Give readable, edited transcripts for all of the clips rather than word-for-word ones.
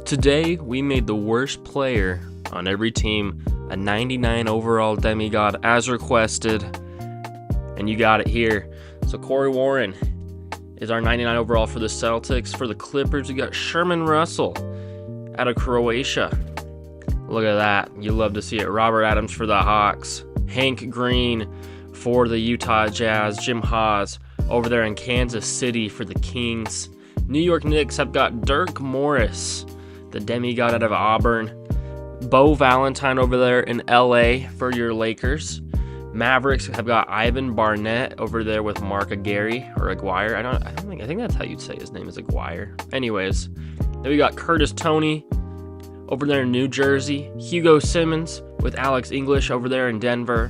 Today, we made the worst player on every team a 99 overall demigod as requested, and you got it here. So Corey Warren is our 99 overall for the Celtics. For the Clippers, we got Sherman Russell out of Croatia. Look at that. You love to see it. Robert Adams for the Hawks. Hank Green for the Utah Jazz. Jim Haas over there in Kansas City for the Kings. New York Knicks have got Dirk Morris, the demigod out of Auburn. Bo Valentine over there in LA for your Lakers. Mavericks have got Ivan Barnett over there with Mark Aguirre or Aguirre. I think that's how you'd say his name is Aguirre. Anyways, then we got Curtis Toney over there in New Jersey. Hugo Simmons with Alex English over there in Denver.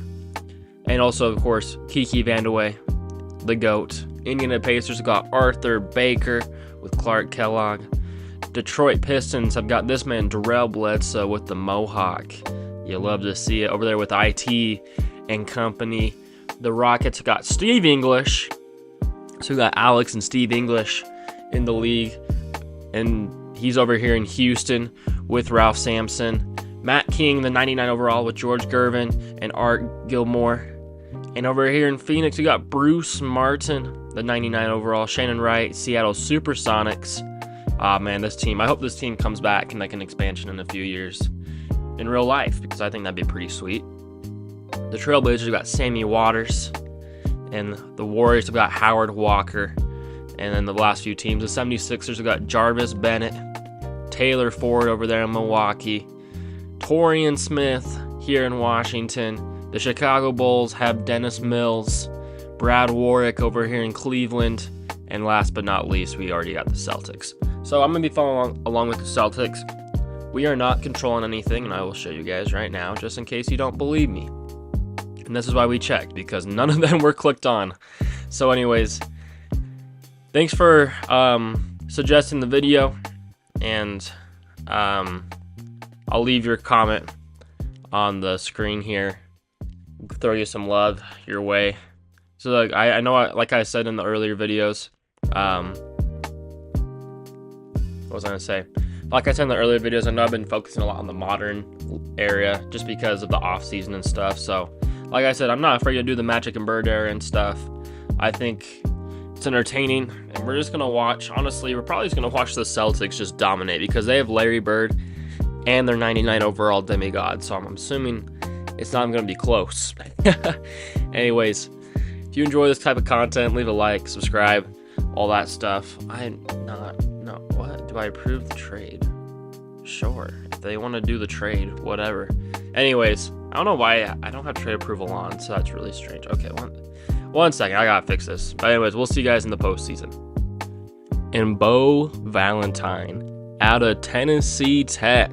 And also, of course, Kiki Vandeweghe, the GOAT. Indiana Pacers have got Arthur Baker with Clark Kellogg. Detroit Pistons have got this man, Darrell Bledsoe, with the Mohawk. You love to see it over there with IT and company. The Rockets have got Steve English. So we got Alex and Steve English in the league. And he's over here in Houston with Ralph Sampson. Matt King, the 99 overall with George Gervin and Art Gilmore. And over here in Phoenix, we got Bruce Martin, the 99 overall. Shannon Wright, Seattle Supersonics. Man, this team, I hope this team comes back in like an expansion in a few years in real life, because I think that'd be pretty sweet. The Trailblazers have got Sammy Waters, and the Warriors have got Howard Walker. And then the last few teams, the 76ers have got Jarvis Bennett, Taylor Ford over there in Milwaukee, Torian Smith here in Washington. The Chicago Bulls have Dennis Mills, Brad Warwick over here in Cleveland, and last but not least, we already got the Celtics. So I'm going to be following along with the Celtics. We are not controlling anything, and I will show you guys right now, just in case you don't believe me. And this is why we checked, because none of them were clicked on. So anyways, thanks for suggesting the video, and I'll leave your comment on the screen here. Throw you some love your way. So like I know, like I said in the earlier videos, what was I gonna say? Like I said in the earlier videos, I know I've been focusing a lot on the modern area just because of the off season and stuff. So like I said, I'm not afraid to do the Magic and Bird era and stuff. I think it's entertaining, and we're just gonna watch. Honestly, we're probably just gonna watch the Celtics just dominate because they have Larry Bird and their 99 overall demigod. So I'm assuming it's not gonna be close. Anyways, if you enjoy this type of content, leave a like, subscribe, all that stuff. What? Do I approve the trade? Sure. If they want to do the trade, whatever. Anyways, I don't know why I don't have trade approval on, so that's really strange. Okay, one second. I gotta fix this. But anyways, we'll see you guys in the postseason. And Bo Valentine out of Tennessee Tech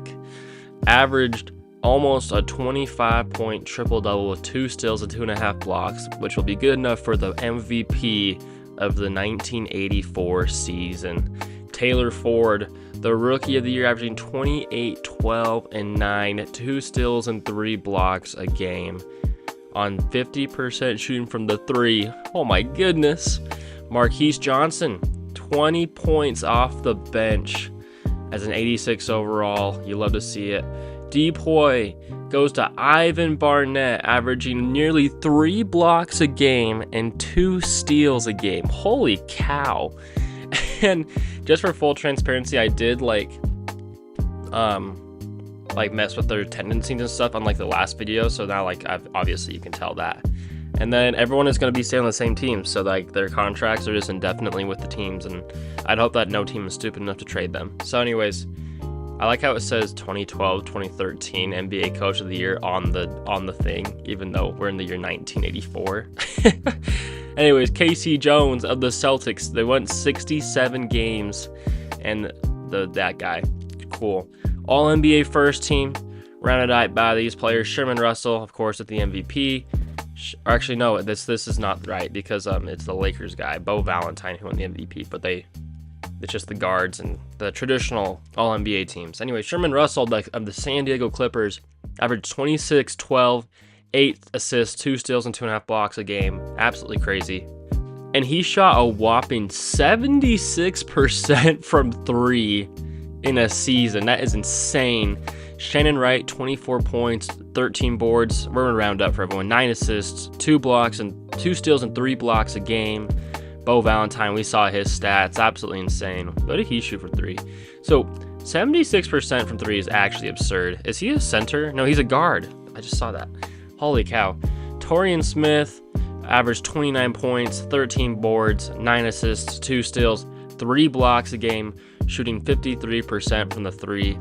averaged almost a 25-point triple-double with 2 steals and 2.5 blocks, which will be good enough for the MVP of the 1984 season. Taylor Ford, the Rookie of the Year, averaging 28, 12, and 9, 2 steals and 3 blocks a game on 50% shooting from the 3. Oh my goodness. Marquise Johnson, 20 points off the bench as an 86 overall. You love to see it. Depoy goes to Ivan Barnett, averaging nearly 3 blocks a game and 2 steals a game. Holy cow. And just for full transparency, I did like mess with their tendencies and stuff on like the last video, so now like obviously you can tell that. And then everyone is going to be staying on the same team, so like their contracts are just indefinitely with the teams, and I'd hope that no team is stupid enough to trade them. So anyways, I like how it says 2012, 2013 NBA Coach of the Year on the thing, even though we're in the year 1984. Anyways, Casey Jones of the Celtics, they went 67 games, and that guy, cool. All NBA first team, rounded out by these players. Sherman Russell, of course, at the MVP. Actually, no, this is not right because it's the Lakers guy, Bo Valentine, who won the MVP, but it's just the guards and the traditional All-NBA teams. Anyway, Sherman Russell of the San Diego Clippers averaged 26, 12, 8 assists, 2 steals, and 2.5 blocks a game. Absolutely crazy. And he shot a whopping 76% from 3 in a season. That is insane. Shannon Wright, 24 points, 13 boards. We're gonna round up for everyone. 9 assists, 2 blocks, and 2 steals and 3 blocks a game. Bo Valentine, we saw his stats, absolutely insane. What did he shoot for 3? So 76% from 3 is actually absurd. Is he a center? No, he's a guard. I just saw that. Holy cow. Torian Smith averaged 29 points, 13 boards, 9 assists, 2 steals, 3 blocks a game, shooting 53% from the 3.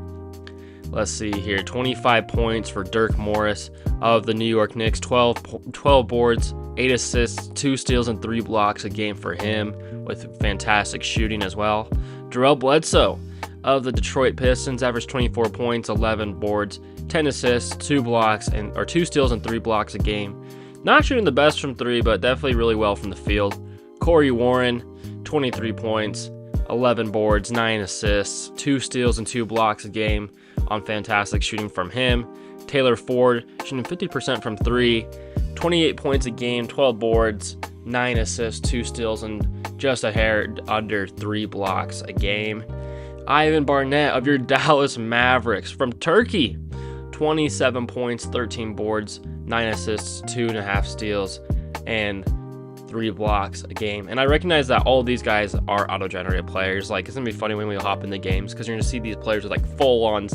Let's see here. 25 points for Dirk Morris of the New York Knicks. 12 boards, 8 assists, 2 steals, and 3 blocks a game for him, with fantastic shooting as well. Jarrell Bledsoe of the Detroit Pistons averaged 24 points, 11 boards, 10 assists, 2 steals, and 3 blocks a game. Not shooting the best from 3, but definitely really well from the field. Corey Warren, 23 points, 11 boards, 9 assists, 2 steals, and 2 blocks a game on fantastic shooting from him. Taylor Ford shooting 50% from 3, 28 points a game, 12 boards, 9 assists, 2 steals, and just a hair under 3 blocks a game. Ivan Barnett of your Dallas Mavericks from Turkey, 27 points, 13 boards, 9 assists, 2.5 steals, and 3 blocks a game. And I recognize that all of these guys are auto-generated players. Like, it's gonna be funny when we hop in the games, because you're gonna see these players with like full-on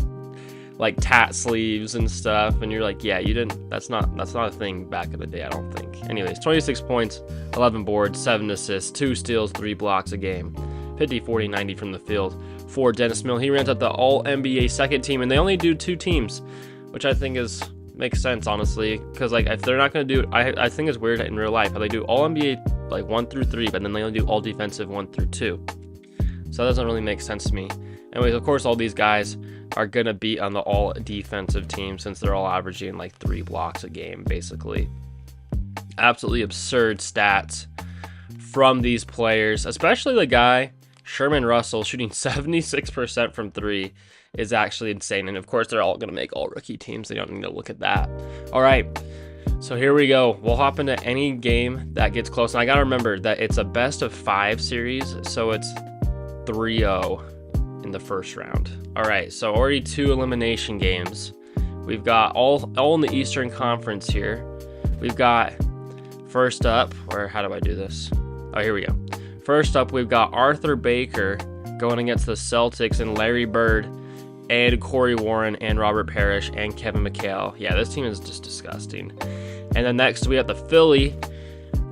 like tat sleeves and stuff, and you're like, yeah, you didn't, that's not a thing back in the day, I don't think. Anyways, 26 points, 11 boards, 7 assists, 2 steals, 3 blocks a game, 50, 40, 90 from the field for Dennis Mill. He runs out the All-NBA second team, and they only do 2 teams, which I think makes sense, honestly, because like if they're not going to do, I think it's weird in real life how they do All-NBA like 1 through 3, but then they only do All Defensive 1 through 2. So that doesn't really make sense to me. Anyways, of course, all these guys are going to be on the All Defensive team, since they're all averaging like 3 blocks a game, basically. Absolutely absurd stats from these players, especially the guy Sherman Russell shooting 76% from 3 is actually insane. And of course, they're all going to make all rookie teams. They don't need to look at that. All right, so here we go. We'll hop into any game that gets close. And I got to remember that it's a best of 5 series, so it's 3-0 in the first round. All right, so already 2 elimination games. We've got all in the Eastern Conference here. We've got first up, or how do I do this? Oh, here we go. First up, we've got Arthur Baker going against the Celtics and Larry Bird and Corey Warren and Robert Parrish and Kevin McHale. Yeah, this team is just disgusting. And then next, we have the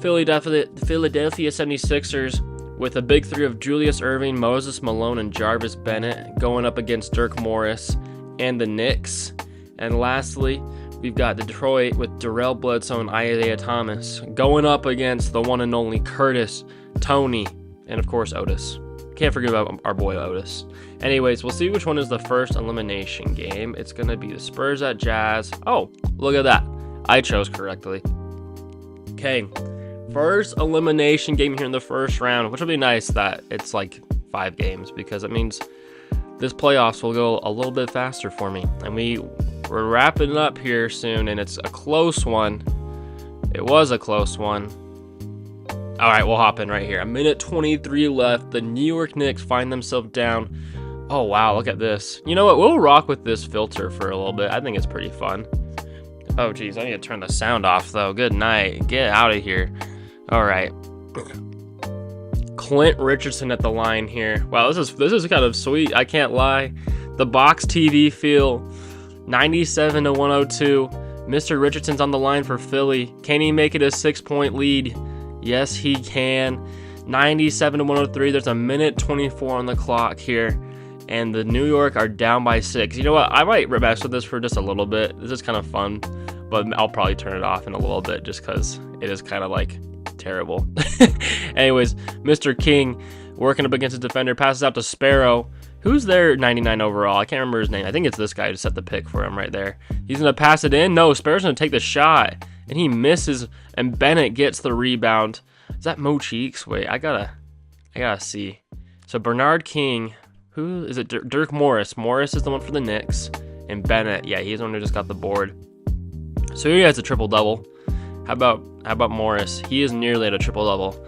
Philadelphia 76ers with a big 3 of Julius Erving, Moses Malone, and Jarvis Bennett going up against Dirk Morris and the Knicks. And lastly, we've got Detroit with Darrell Bledsoe and Isaiah Thomas going up against the one and only Curtis, Tony, and of course Otis. Can't forget about our boy Otis. Anyways, we'll see which one is the first elimination game. It's going to be the Spurs at Jazz. Oh, look at that. I chose correctly. Okay, first elimination game here in the first round, which will be nice that it's like 5 games, because it means this playoffs will go a little bit faster for me. And we're wrapping it up here soon, and it's a close one. It was a close one. All right, we'll hop in right here. 1:23 left. The New York Knicks find themselves down. Oh, wow, look at this. You know what? We'll rock with this filter for a little bit. I think it's pretty fun. Oh, geez, I need to turn the sound off, though. Good night. Get out of here. All right. Clint Richardson at the line here. Wow, this is kind of sweet. I can't lie. The box TV feel, 97-102. Mr. Richardson's on the line for Philly. Can he make it a 6-point lead? Yes, he can. 97-103. There's 1:24 on the clock here, and the New York are down by 6. You know what? I might mess with this for just a little bit. This is kind of fun, but I'll probably turn it off in a little bit just because it is kind of like terrible. Anyways, Mr. King working up against a defender, passes out to Sparrow. Who's their 99 overall? I can't remember his name. I think it's this guy who set the pick for him right there. He's going to pass it in. No, Sparrow's going to take the shot, and he misses, and Bennett gets the rebound. Is that Mo Cheeks? Wait, I gotta see. So Bernard King, who is it? Dirk Morris. Morris is the one for the Knicks, and Bennett, yeah, he's the one who just got the board. So he has a triple-double. How about Morris? He is nearly at a triple-double.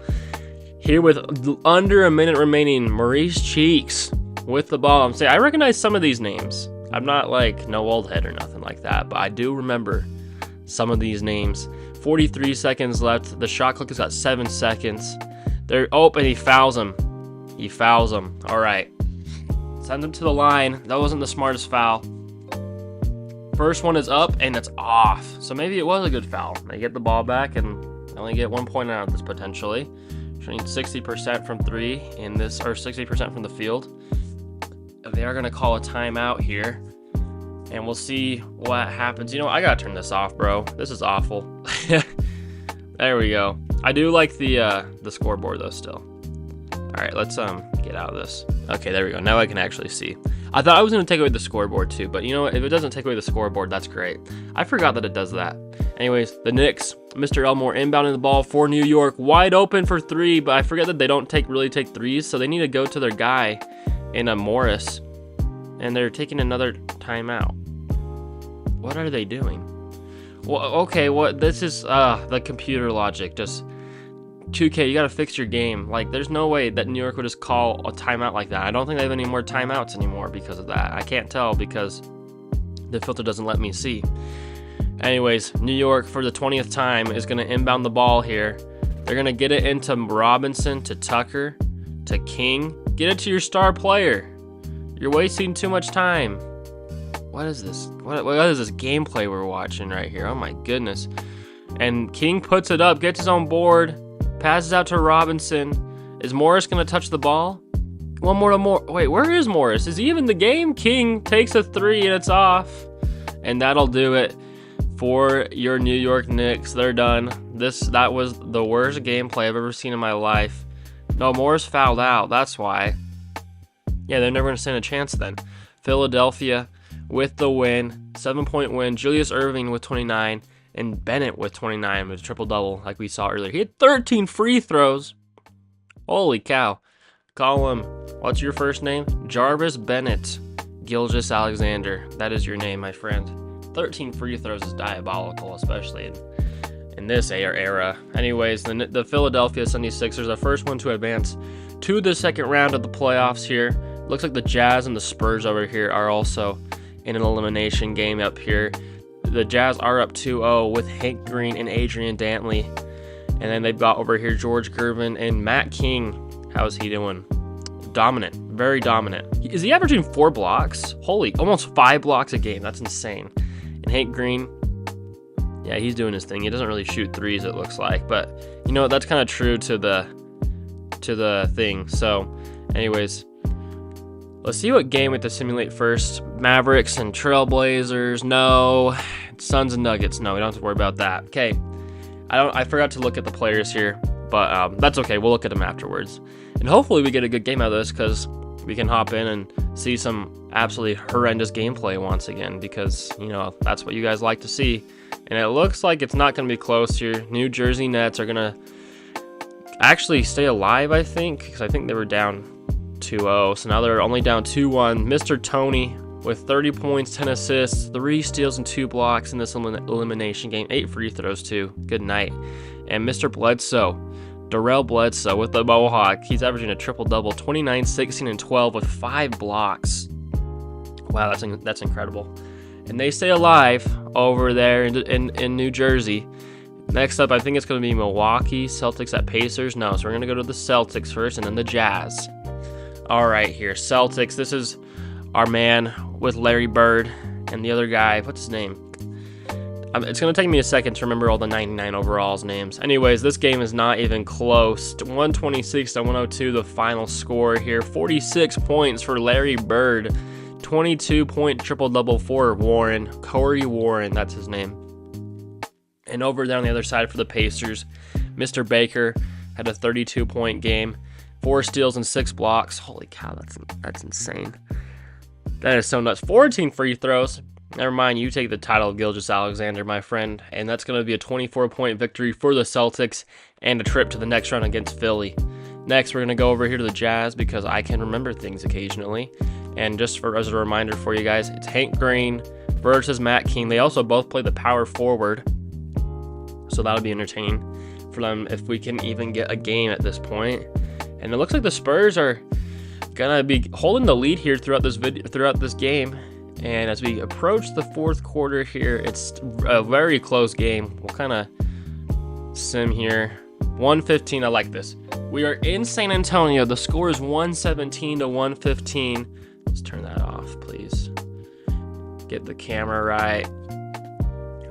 Here with under a minute remaining, Maurice Cheeks with the ball. I'm saying I recognize some of these names. I'm not like no old head or nothing like that, but I do remember some of these names. 43 seconds left. The shot clock has got 7 seconds. And he fouls him. He fouls him. All right. Send him to the line. That wasn't the smartest foul. First one is up and it's off. So maybe it was a good foul. They get the ball back and only get 1 point out of this potentially. Shooting 60% from 3 in this, or 60% from the field. They are going to call a timeout here. And we'll see what happens. You know, I got to turn this off, bro. This is awful. There we go. I do like the scoreboard though still. All right, let's get out of this. Okay, there we go. Now I can actually see. I thought I was going to take away the scoreboard too, but you know what? If it doesn't take away the scoreboard, that's great. I forgot that it does that. Anyways, the Knicks, Mr. Elmore inbounding the ball for New York, wide open for 3, but I forget that they don't really take threes, so they need to go to their guy in a Morris, and they're taking another timeout. What are they doing? Well, okay, this is the computer logic. Just 2K, you gotta fix your game. Like, there's no way that New York would just call a timeout like that. I don't think they have any more timeouts anymore because of that. I can't tell because the filter doesn't let me see. Anyways, New York for the 20th time is gonna inbound the ball here. They're gonna get it into Robinson, to Tucker, to King. Get it to your star player. You're wasting too much time. What is this? What is this gameplay we're watching right here? Oh my goodness. And King puts it up, gets his own board, passes out to Robinson. Is Morris going to touch the ball? One more to Morris. Wait, where is Morris? Is he even in the game? King takes a 3 and it's off. And that'll do it for your New York Knicks. They're done. That was the worst gameplay I've ever seen in my life. No, Morris fouled out. That's why. Yeah, they're never going to stand a chance then. Philadelphia with the win. 7-point win. Julius Erving with 29. And Bennett with 29 with a triple-double like we saw earlier. He had 13 free throws. Holy cow. Call him, what's your first name? Jarvis Bennett. Gilgeous-Alexander. That is your name, my friend. 13 free throws is diabolical, especially in this era. Anyways, the Philadelphia 76ers, the first one to advance to the second round of the playoffs here. Looks like the Jazz and the Spurs over here are also in an elimination game up here. The Jazz are up 2-0 with Hank Green and Adrian Dantley. And then they've got over here George Gervin and Matt King. How's he doing? Dominant. Very dominant. Is he averaging 4 blocks? Holy, almost 5 blocks a game. That's insane. And Hank Green, yeah, he's doing his thing. He doesn't really shoot threes, it looks like. But, you know, that's kind of true to the thing. So, anyways, let's see what game we have to simulate first. Mavericks and Trailblazers. No. Suns and Nuggets. No, we don't have to worry about that. Okay. I forgot to look at the players here, but that's okay. We'll look at them afterwards. And hopefully we get a good game out of this because we can hop in and see some absolutely horrendous gameplay once again because, you know, that's what you guys like to see. And it looks like it's not going to be close here. New Jersey Nets are going to actually stay alive, I think, because I think they were down 2-0. So now they're only down 2-1. Mr. Tony with 30 points, 10 assists, 3 steals, and 2 blocks in this elimination game. 8 free throws, too. Good night. And Mr. Bledsoe, Darrell Bledsoe with the Mohawk. He's averaging a triple-double, 29, 16, and 12 with 5 blocks. Wow, that's incredible. And they stay alive over there in New Jersey. Next up, I think it's going to be Milwaukee, Celtics at Pacers. No, so we're going to go to the Celtics first and then the Jazz. All right, here, Celtics. This is our man with Larry Bird and the other guy. What's his name? It's going to take me a second to remember all the 99 overalls names. Anyways, this game is not even close. 126-102, the final score here. 46 points for Larry Bird. 22-point triple-double for Warren. Corey Warren, that's his name. And over there on the other side for the Pacers, Mr. Baker had a 32-point game. 4 steals and 6 blocks. Holy cow, that's insane. That is so nuts. 14 free throws. Never mind, you take the title of Gilgeous-Alexander, my friend. And that's going to be a 24-point victory for the Celtics and a trip to the next round against Philly. Next, we're going to go over here to the Jazz because I can remember things occasionally. And just as a reminder for you guys, it's Hank Green versus Matt King. They also both play the power forward. So that'll be entertaining for them if we can even get a game at this point. And it looks like the Spurs are gonna be holding the lead here throughout this game. And as we approach the fourth quarter here, it's a very close game. We'll kind of sim here. 115, I like this. We are in San Antonio. The score is 117 to 115. Let's turn that off, please. Get the camera right.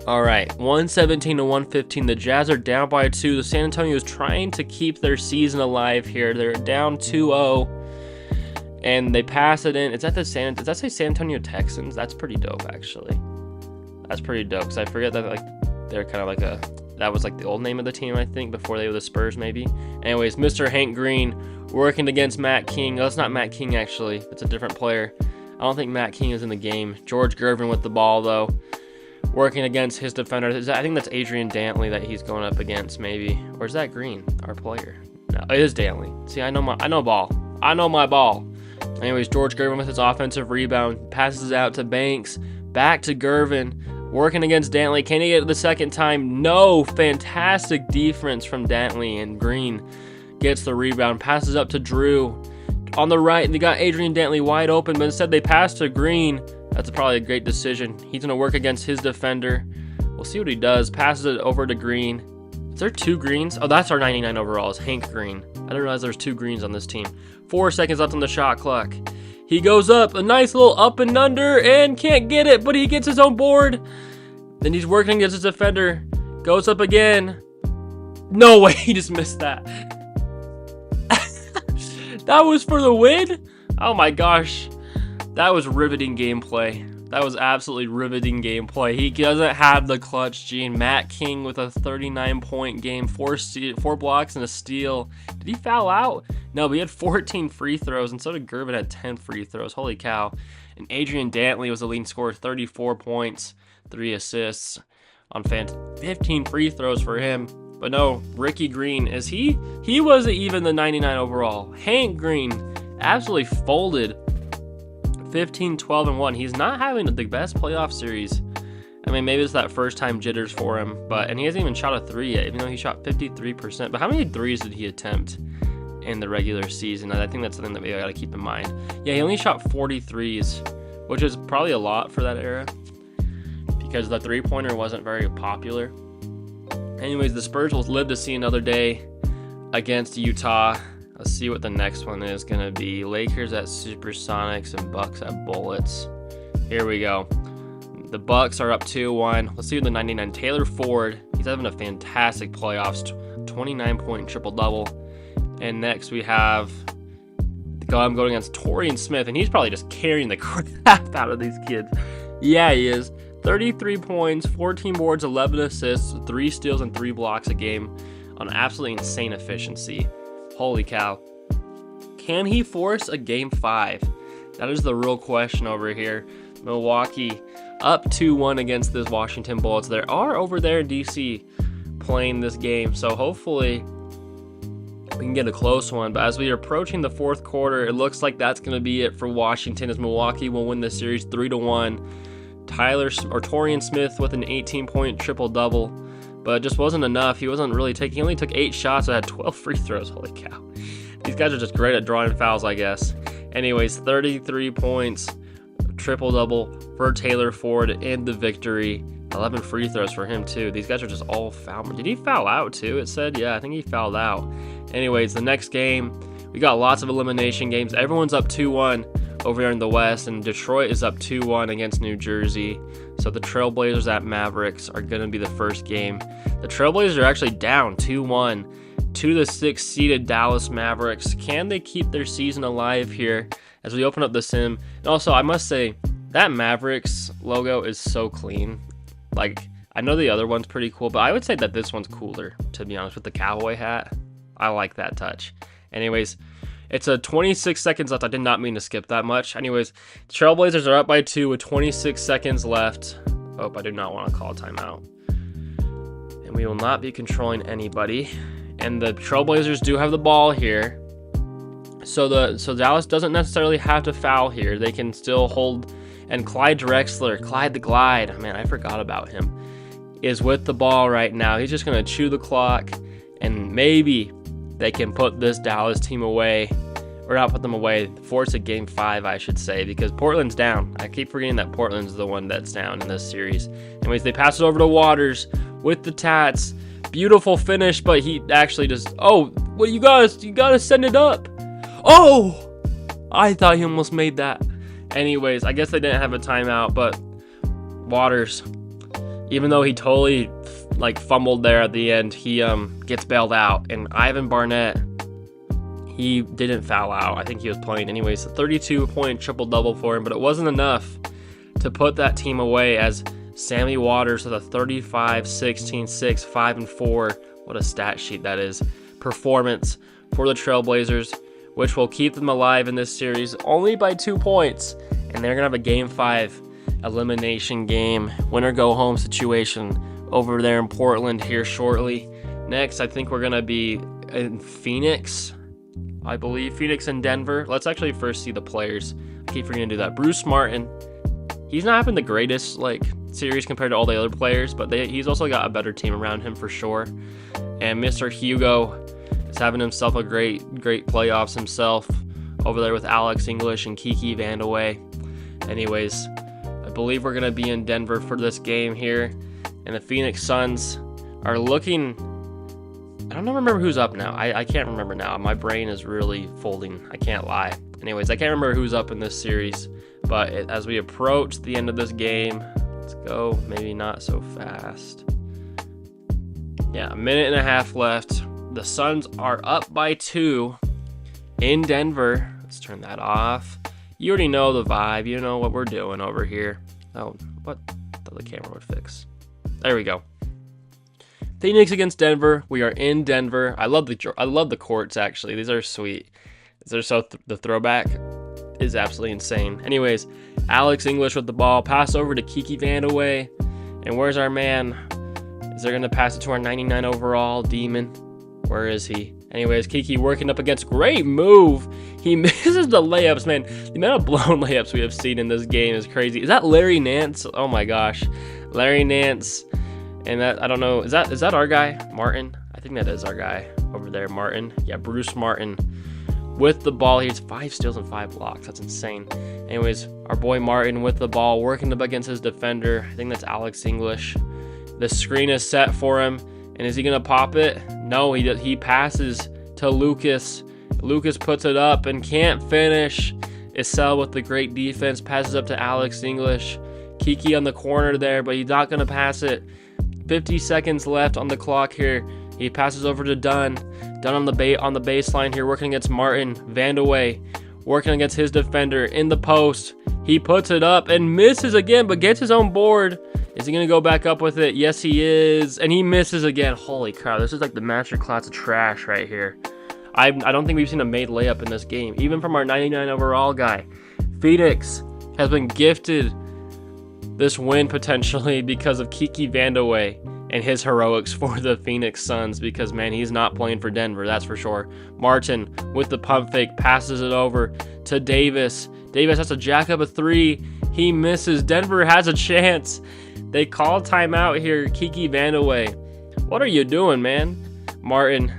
All right, 117 to 115. The Jazz are down by 2. The San Antonio is trying to keep their season alive here. They're down 2-0. And they pass it in. Does that say San Antonio Texans? That's pretty dope, actually. That's pretty dope, because I forget that they're kind of like that was like the old name of the team, I think, before they were the Spurs, maybe. Anyways, Mr. Hank Green working against Matt King. Oh, it's not Matt King, actually. It's a different player. I don't think Matt King is in the game. George Gervin with the ball, though, working against his defender. I think that's Adrian Dantley that he's going up against, maybe. Or is that Green, our player? No, it is Dantley. See, I know ball. I know my ball. Anyways, George Gervin with his offensive rebound, passes out to Banks, back to Gervin, working against Dantley. Can he get it the second time? No. Fantastic defense from Dantley, and Green gets the rebound, passes up to Drew. On the right, they got Adrian Dantley wide open, but instead they pass to Green. That's probably a great decision. He's going to work against his defender. We'll see what he does. Passes it over to Green. Is there 2 Greens? Oh, that's our 99 overall, is Hank Green. I didn't realize there's 2 Greens on this team. 4 seconds left on the shot clock. He goes up, a nice little up and under, and can't get it, but he gets his own board. Then he's working against his defender. Goes up again. No way, he just missed that. That was for the win? Oh my gosh. That was riveting gameplay. That was absolutely riveting gameplay. He doesn't have the clutch gene. Matt King with a 39-point game, 4 blocks and a steal. Did he foul out? No, but he had 14 free throws, and so did Gervin had 10 free throws. Holy cow. And Adrian Dantley was the leading scorer, 34 points, 3 assists on 15 free throws for him. But no, Ricky Green, he wasn't even the 99 overall. Hank Green absolutely folded. 15, 12, and 1. He's not having the best playoff series. I mean, maybe it's that first time jitters for him, and he hasn't even shot a 3 yet, even though he shot 53%. But how many 3s did he attempt in the regular season? I think that's something that we got to keep in mind. Yeah, he only shot 43s, which is probably a lot for that era because the 3-pointer wasn't very popular. Anyways, the Spurs will live to see another day against Utah. Let's see what the next one is going to be. Lakers at Supersonics and Bucks at Bullets. Here we go. The Bucks are up 2-1. Let's see what the 99. Taylor Ford. He's having a fantastic playoffs. 29-point triple-double. And next we have I'm going against Torian Smith, and he's probably just carrying the crap out of these kids. Yeah, he is. 33 points, 14 boards, 11 assists, 3 steals, and 3 blocks a game on absolutely insane efficiency. Holy cow. Can he force a game 5? That is the real question over here. Milwaukee up 2-1 against this Washington Bullets. They are over there in DC playing this game, so hopefully we can get a close one. But as we are approaching the fourth quarter, it looks like that's going to be it for Washington, as Milwaukee will win the series 3-1. Torian Smith with an 18-point triple-double. But it just wasn't enough. He wasn't really taking. He only took 8 shots and had 12 free throws. Holy cow. These guys are just great at drawing fouls, I guess. Anyways, 33 points, triple-double for Taylor Ford in the victory. 11 free throws for him, too. These guys are just all foul. Did he foul out, too? It said, yeah, I think he fouled out. Anyways, the next game, we got lots of elimination games. Everyone's up 2-1 over here in the West, and Detroit is up 2-1 against New Jersey. So the Trailblazers at Mavericks are going to be the first game. The Trailblazers are actually down 2-1 to the 6th-seeded Dallas Mavericks. Can they keep their season alive here as we open up the sim? And also, I must say, that Mavericks logo is so clean. Like, I know the other one's pretty cool, but I would say that this one's cooler, to be honest, with the cowboy hat. I like that touch. Anyways, it's a 26 seconds left. I did not mean to skip that much. Anyways, the Trailblazers are up by 2 with 26 seconds left. Oh, I do not want to call a timeout. And we will not be controlling anybody. And the Trailblazers do have the ball here. So Dallas doesn't necessarily have to foul here. They can still hold. And Clyde Drexler, Clyde the Glide, man, I forgot about him, is with the ball right now. He's just going to chew the clock. And maybe they can put this Dallas team away, or not put them away, force a game 5, I should say, because Portland's down. I keep forgetting that Portland's the one that's down in this series. Anyways, they pass it over to Waters with the tats. Beautiful finish, but he actually just, oh, well, you gotta send it up. Oh, I thought he almost made that. Anyways, I guess they didn't have a timeout, but Waters, even though he totally fumbled there at the end, he gets bailed out. And Ivan Barnett, he didn't foul out. I think he was playing anyways. A 32-point triple-double for him, but it wasn't enough to put that team away as Sammy Waters with a 35, 16, 6, 5, and 4. What a stat sheet that is. Performance for the Trailblazers, which will keep them alive in this series only by 2 points. And they're going to have a Game 5 elimination game, winner-go-home situation over there in Portland here shortly. Next, I think we're going to be in Phoenix. I believe Phoenix and Denver. Let's actually first see the players. I keep forgetting to do that. Bruce Martin. He's not having the greatest series compared to all the other players, but he's also got a better team around him for sure. And Mr. Hugo is having himself a great playoffs himself over there with Alex English and Kiki Vandeweghe. Anyways, I believe we're gonna be in Denver for this game here, and the Phoenix Suns are looking. I don't remember who's up now. I can't remember now. My brain is really folding. I can't lie. Anyways, I can't remember who's up in this series. But as we approach the end of this game, let's go. Maybe not so fast. Yeah, a minute and a half left. The Suns are up by 2 in Denver. Let's turn that off. You already know the vibe. You know what we're doing over here. Oh, what? I thought the camera would fix. There we go. Phoenix against Denver. We are in Denver. I love the courts actually. These are sweet. They're so the throwback is absolutely insane. Anyways, Alex English with the ball. Pass over to Kiki Vandeweghe. And where's our man? Is they're gonna pass it to our 99 overall Demon? Where is he? Anyways, Kiki working up against. Great move. He misses the layups, man. The amount of blown layups we have seen in this game is crazy. Is that Larry Nance? Oh my gosh, Larry Nance. And that, I don't know, is that our guy, Martin? I think that is our guy over there, Martin. Yeah, Bruce Martin with the ball. He has 5 steals and 5 blocks. That's insane. Anyways, our boy Martin with the ball, working up against his defender. I think that's Alex English. The screen is set for him, and is he gonna pop it? No, he passes to Lucas. Lucas puts it up and can't finish. Isel with the great defense passes up to Alex English. Kiki on the corner there, but he's not gonna pass it. 50 seconds left on the clock here. He passes over to Dunn. Dunn on the baseline here, working against Martin. Vandeweghe working against his defender in the post. He puts it up and misses again, but gets his own board. Is he going to go back up with it? Yes, he is. And he misses again. Holy crap, this is like the master class of trash right here. I don't think we've seen a made layup in this game, even from our 99 overall guy. Phoenix has been gifted this win potentially because of Kiki Vandeweghe and his heroics for the Phoenix Suns, because man, he's not playing for Denver, that's for sure. Martin with the pump fake passes it over to Davis. Davis has to jack up a 3. He misses. Denver has a chance. They call timeout here. Kiki Vandeweghe, what are you doing, man? Martin,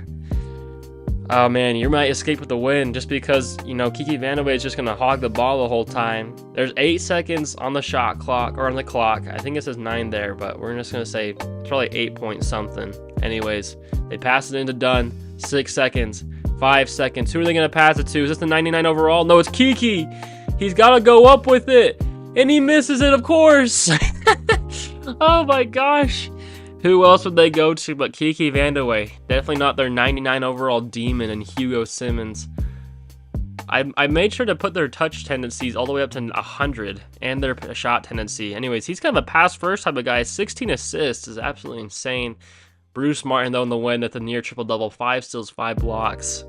oh man, you might escape with the win just because, you know, Kiki Vandeweghe is just going to hog the ball the whole time. There's 8 seconds on the shot clock, or on the clock. I think it says 9 there, but we're just going to say it's probably 8 point something. Anyways, they pass it into Dunn. 6 seconds, 5 seconds. Who are they going to pass it to? Is this the 99 overall? No, it's Kiki. He's got to go up with it, and he misses it, of course. Oh my gosh. Who else would they go to but Kiki Vandeweghe? Definitely not their 99 overall Demon and Hugo Simmons. I made sure to put their touch tendencies all the way up to 100 and their shot tendency. Anyways, he's kind of a pass first type of guy. 16 assists is absolutely insane. Bruce Martin, though, in the win at the near triple-double. 5 steals, 5 blocks.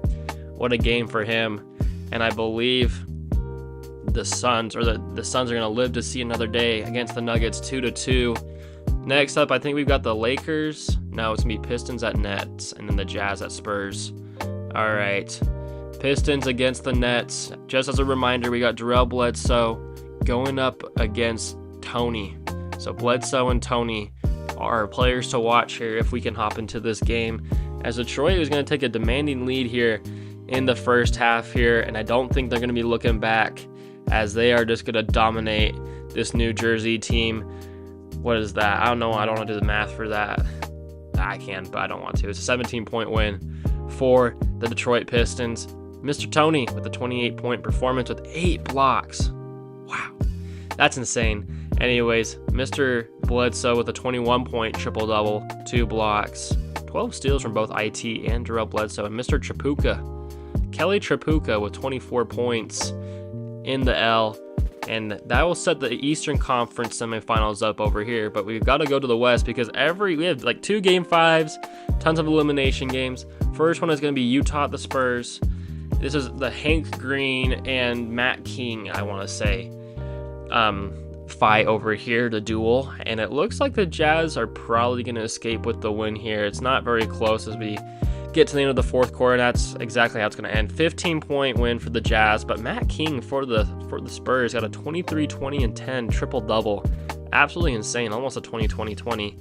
What a game for him. And I believe the Suns, or the Suns are going to live to see another day against the Nuggets, 2-2. Next up, I think we've got the Lakers. No, it's going to be Pistons at Nets, and then the Jazz at Spurs. All right. Pistons against the Nets. Just as a reminder, we got Jarrell Bledsoe going up against Tony. So Bledsoe and Tony are players to watch here if we can hop into this game, as Detroit is going to take a demanding lead here in the first half here, and I don't think they're going to be looking back, as they are just going to dominate this New Jersey team. What is that? I don't know. I don't want to do the math for that. I can, but I don't want to. It's a 17-point win for the Detroit Pistons. Mr. Tony with a 28-point performance with 8 blocks. Wow, that's insane. Anyways, Mr. Bledsoe with a 21-point triple-double, 2 blocks, 12 steals from both IT and Jarrell Bledsoe. And Mr. Kelly Tripucka with 24 points in the L. And that will set the Eastern Conference semifinals up over here. But we've got to go to the West because we have like 2 Game 5s, tons of elimination games. First one is going to be Utah at the Spurs. This is the Hank Green and Matt King, I want to say, fight over here, the duel. And it looks like the Jazz are probably going to escape with the win here. It's not very close as we get to the end of the fourth quarter. That's exactly how it's going to end. 15-point win for the Jazz, but Matt King for the Spurs got a 23, 20, and 10 triple-double. Absolutely insane, almost a 20-20-20.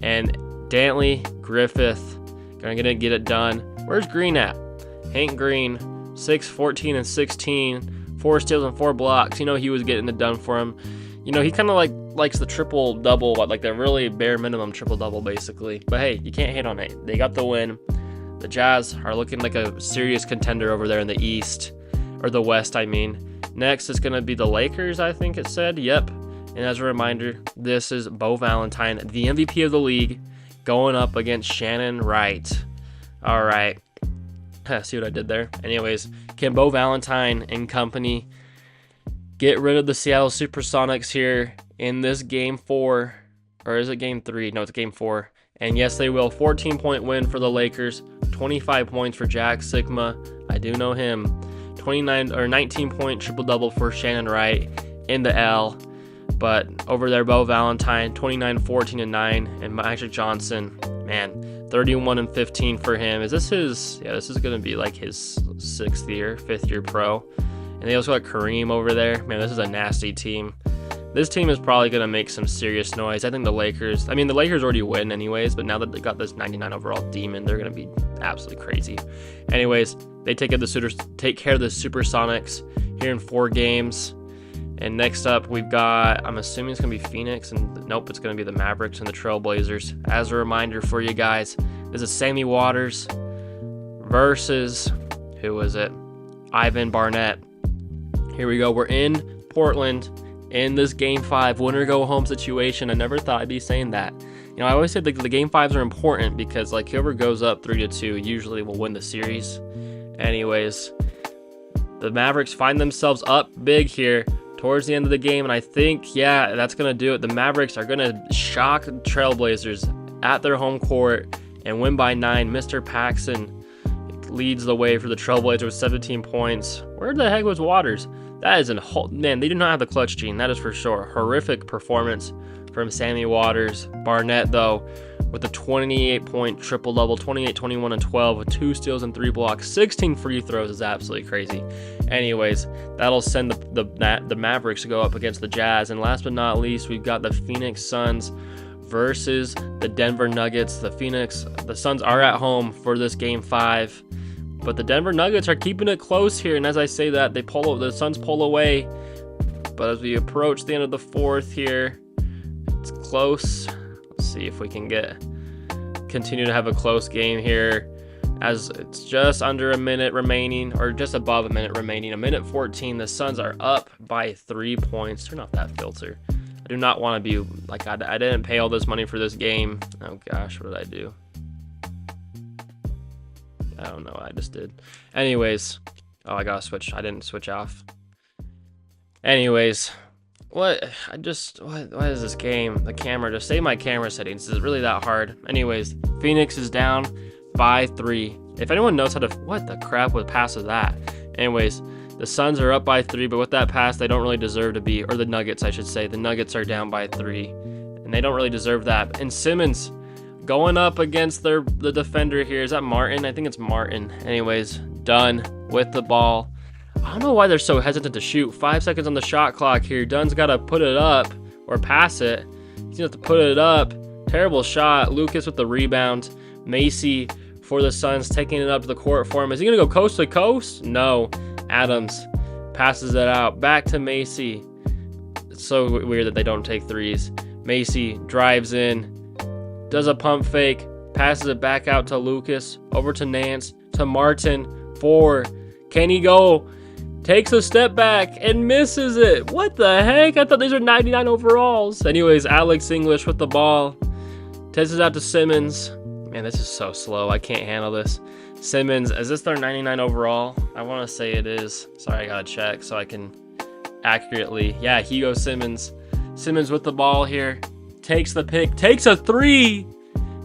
And Dantley, Griffith, going to get it done. Where's Green at? Hank Green, 6, 14, and 16, 4 steals and 4 blocks. You know, he was getting it done for him. You know, he kind of likes the triple-double, like the really bare minimum triple-double, basically. But hey, you can't hate on it. They got the win. The Jazz are looking like a serious contender over there in the East, or the West, I mean. Next is going to be the Lakers, I think it said. Yep. And as a reminder, this is Bo Valentine, the MVP of the league, going up against Shannon Wright. All right. See what I did there? Anyways, can Bo Valentine and company get rid of the Seattle Supersonics here in this Game 4? Or is it Game 3? No, it's Game 4. And yes, they will. 14-point win for the Lakers. 25 points for Jack Sigma. I do know him. 19-point triple-double for Shannon Wright in the L. But over there, Bo Valentine, 29, 14, and 9. And Magic Johnson, man, 31 and 15 for him. Is this his? Yeah, this is going to be like his 5th year pro. And they also got Kareem over there. Man, this is a nasty team. This team is probably going to make some serious noise. I think the Lakers already win anyways, but now that they got this 99 overall demon, they're going to be absolutely crazy. Anyways, they take care of the Supersonics here in 4 games. And next up, we've got, I'm assuming it's going to be Phoenix, and nope, it's going to be the Mavericks and the Trailblazers. As a reminder for you guys, this is Sammy Waters versus, who was it? Ivan Barnett. Here we go. We're in Portland in this Game 5 winner-go-home situation. I never thought I'd be saying that. You know, I always say the Game 5s are important because, like, whoever goes up 3-2 usually will win the series. Anyways, the Mavericks find themselves up big here towards the end of the game, and I think, yeah, that's going to do it. The Mavericks are going to shock Trailblazers at their home court and win by 9. Mr. Paxson leads the way for the Trailblazers with 17 points. Where the heck was Waters? That is man, they do not have the clutch gene, that is for sure. Horrific performance from Sammy Waters. Barnett, though, with a 28-point triple-double, 28, 21, and 12 with 2 steals and 3 blocks. 16 free throws is absolutely crazy. Anyways, that'll send the Mavericks to go up against the Jazz. And last but not least, we've got the Phoenix Suns versus the Denver Nuggets. The Suns are at home for this Game 5. But the Denver Nuggets are keeping it close here, and as I say that, the Suns pull away. But as we approach the end of the fourth here, it's close. Let's see if we can continue to have a close game here, as it's just under a minute remaining, or just above a minute remaining. 1:14. The Suns are up by 3 points. Turn off that filter. I do not want to be like I didn't pay all this money for this game. Oh gosh, what did I do? I don't know what I just did. Anyways, I gotta switch. I didn't switch off. Anyways, what is this game? The camera, just save my camera settings. Is it really that hard? Anyways, Phoenix is down by 3. If anyone knows how to, what the crap with passes that? Anyways, the Suns are up by 3, but with that pass, they don't really deserve to be, or the Nuggets, I should say. The Nuggets are down by 3, and they don't really deserve that. And Simmons going up against the defender here. Is that Martin? I think it's Martin. Anyways, done with the ball. I don't know why they're so hesitant to shoot. 5 seconds on the shot clock here. Dunn's got to put it up or pass it. He's going to have to put it up. Terrible shot. Lucas with the rebound. Macy for the Suns, taking it up to the court for him. Is he going to go coast to coast? No. Adams passes it out. Back to Macy. It's so weird that they don't take threes. Macy drives in, does a pump fake, passes it back out to Lucas, over to Nance, to Martin, 4. Can he go? Takes a step back and misses it. What the heck? I thought these were 99 overalls. Anyways, Alex English with the ball. Tests it out to Simmons. Man, this is so slow. I can't handle this. Simmons, is this their 99 overall? I want to say it is. Sorry, I gotta check so I can accurately. Yeah, Hugo Simmons. Simmons with the ball here. Takes the pick. Takes a 3.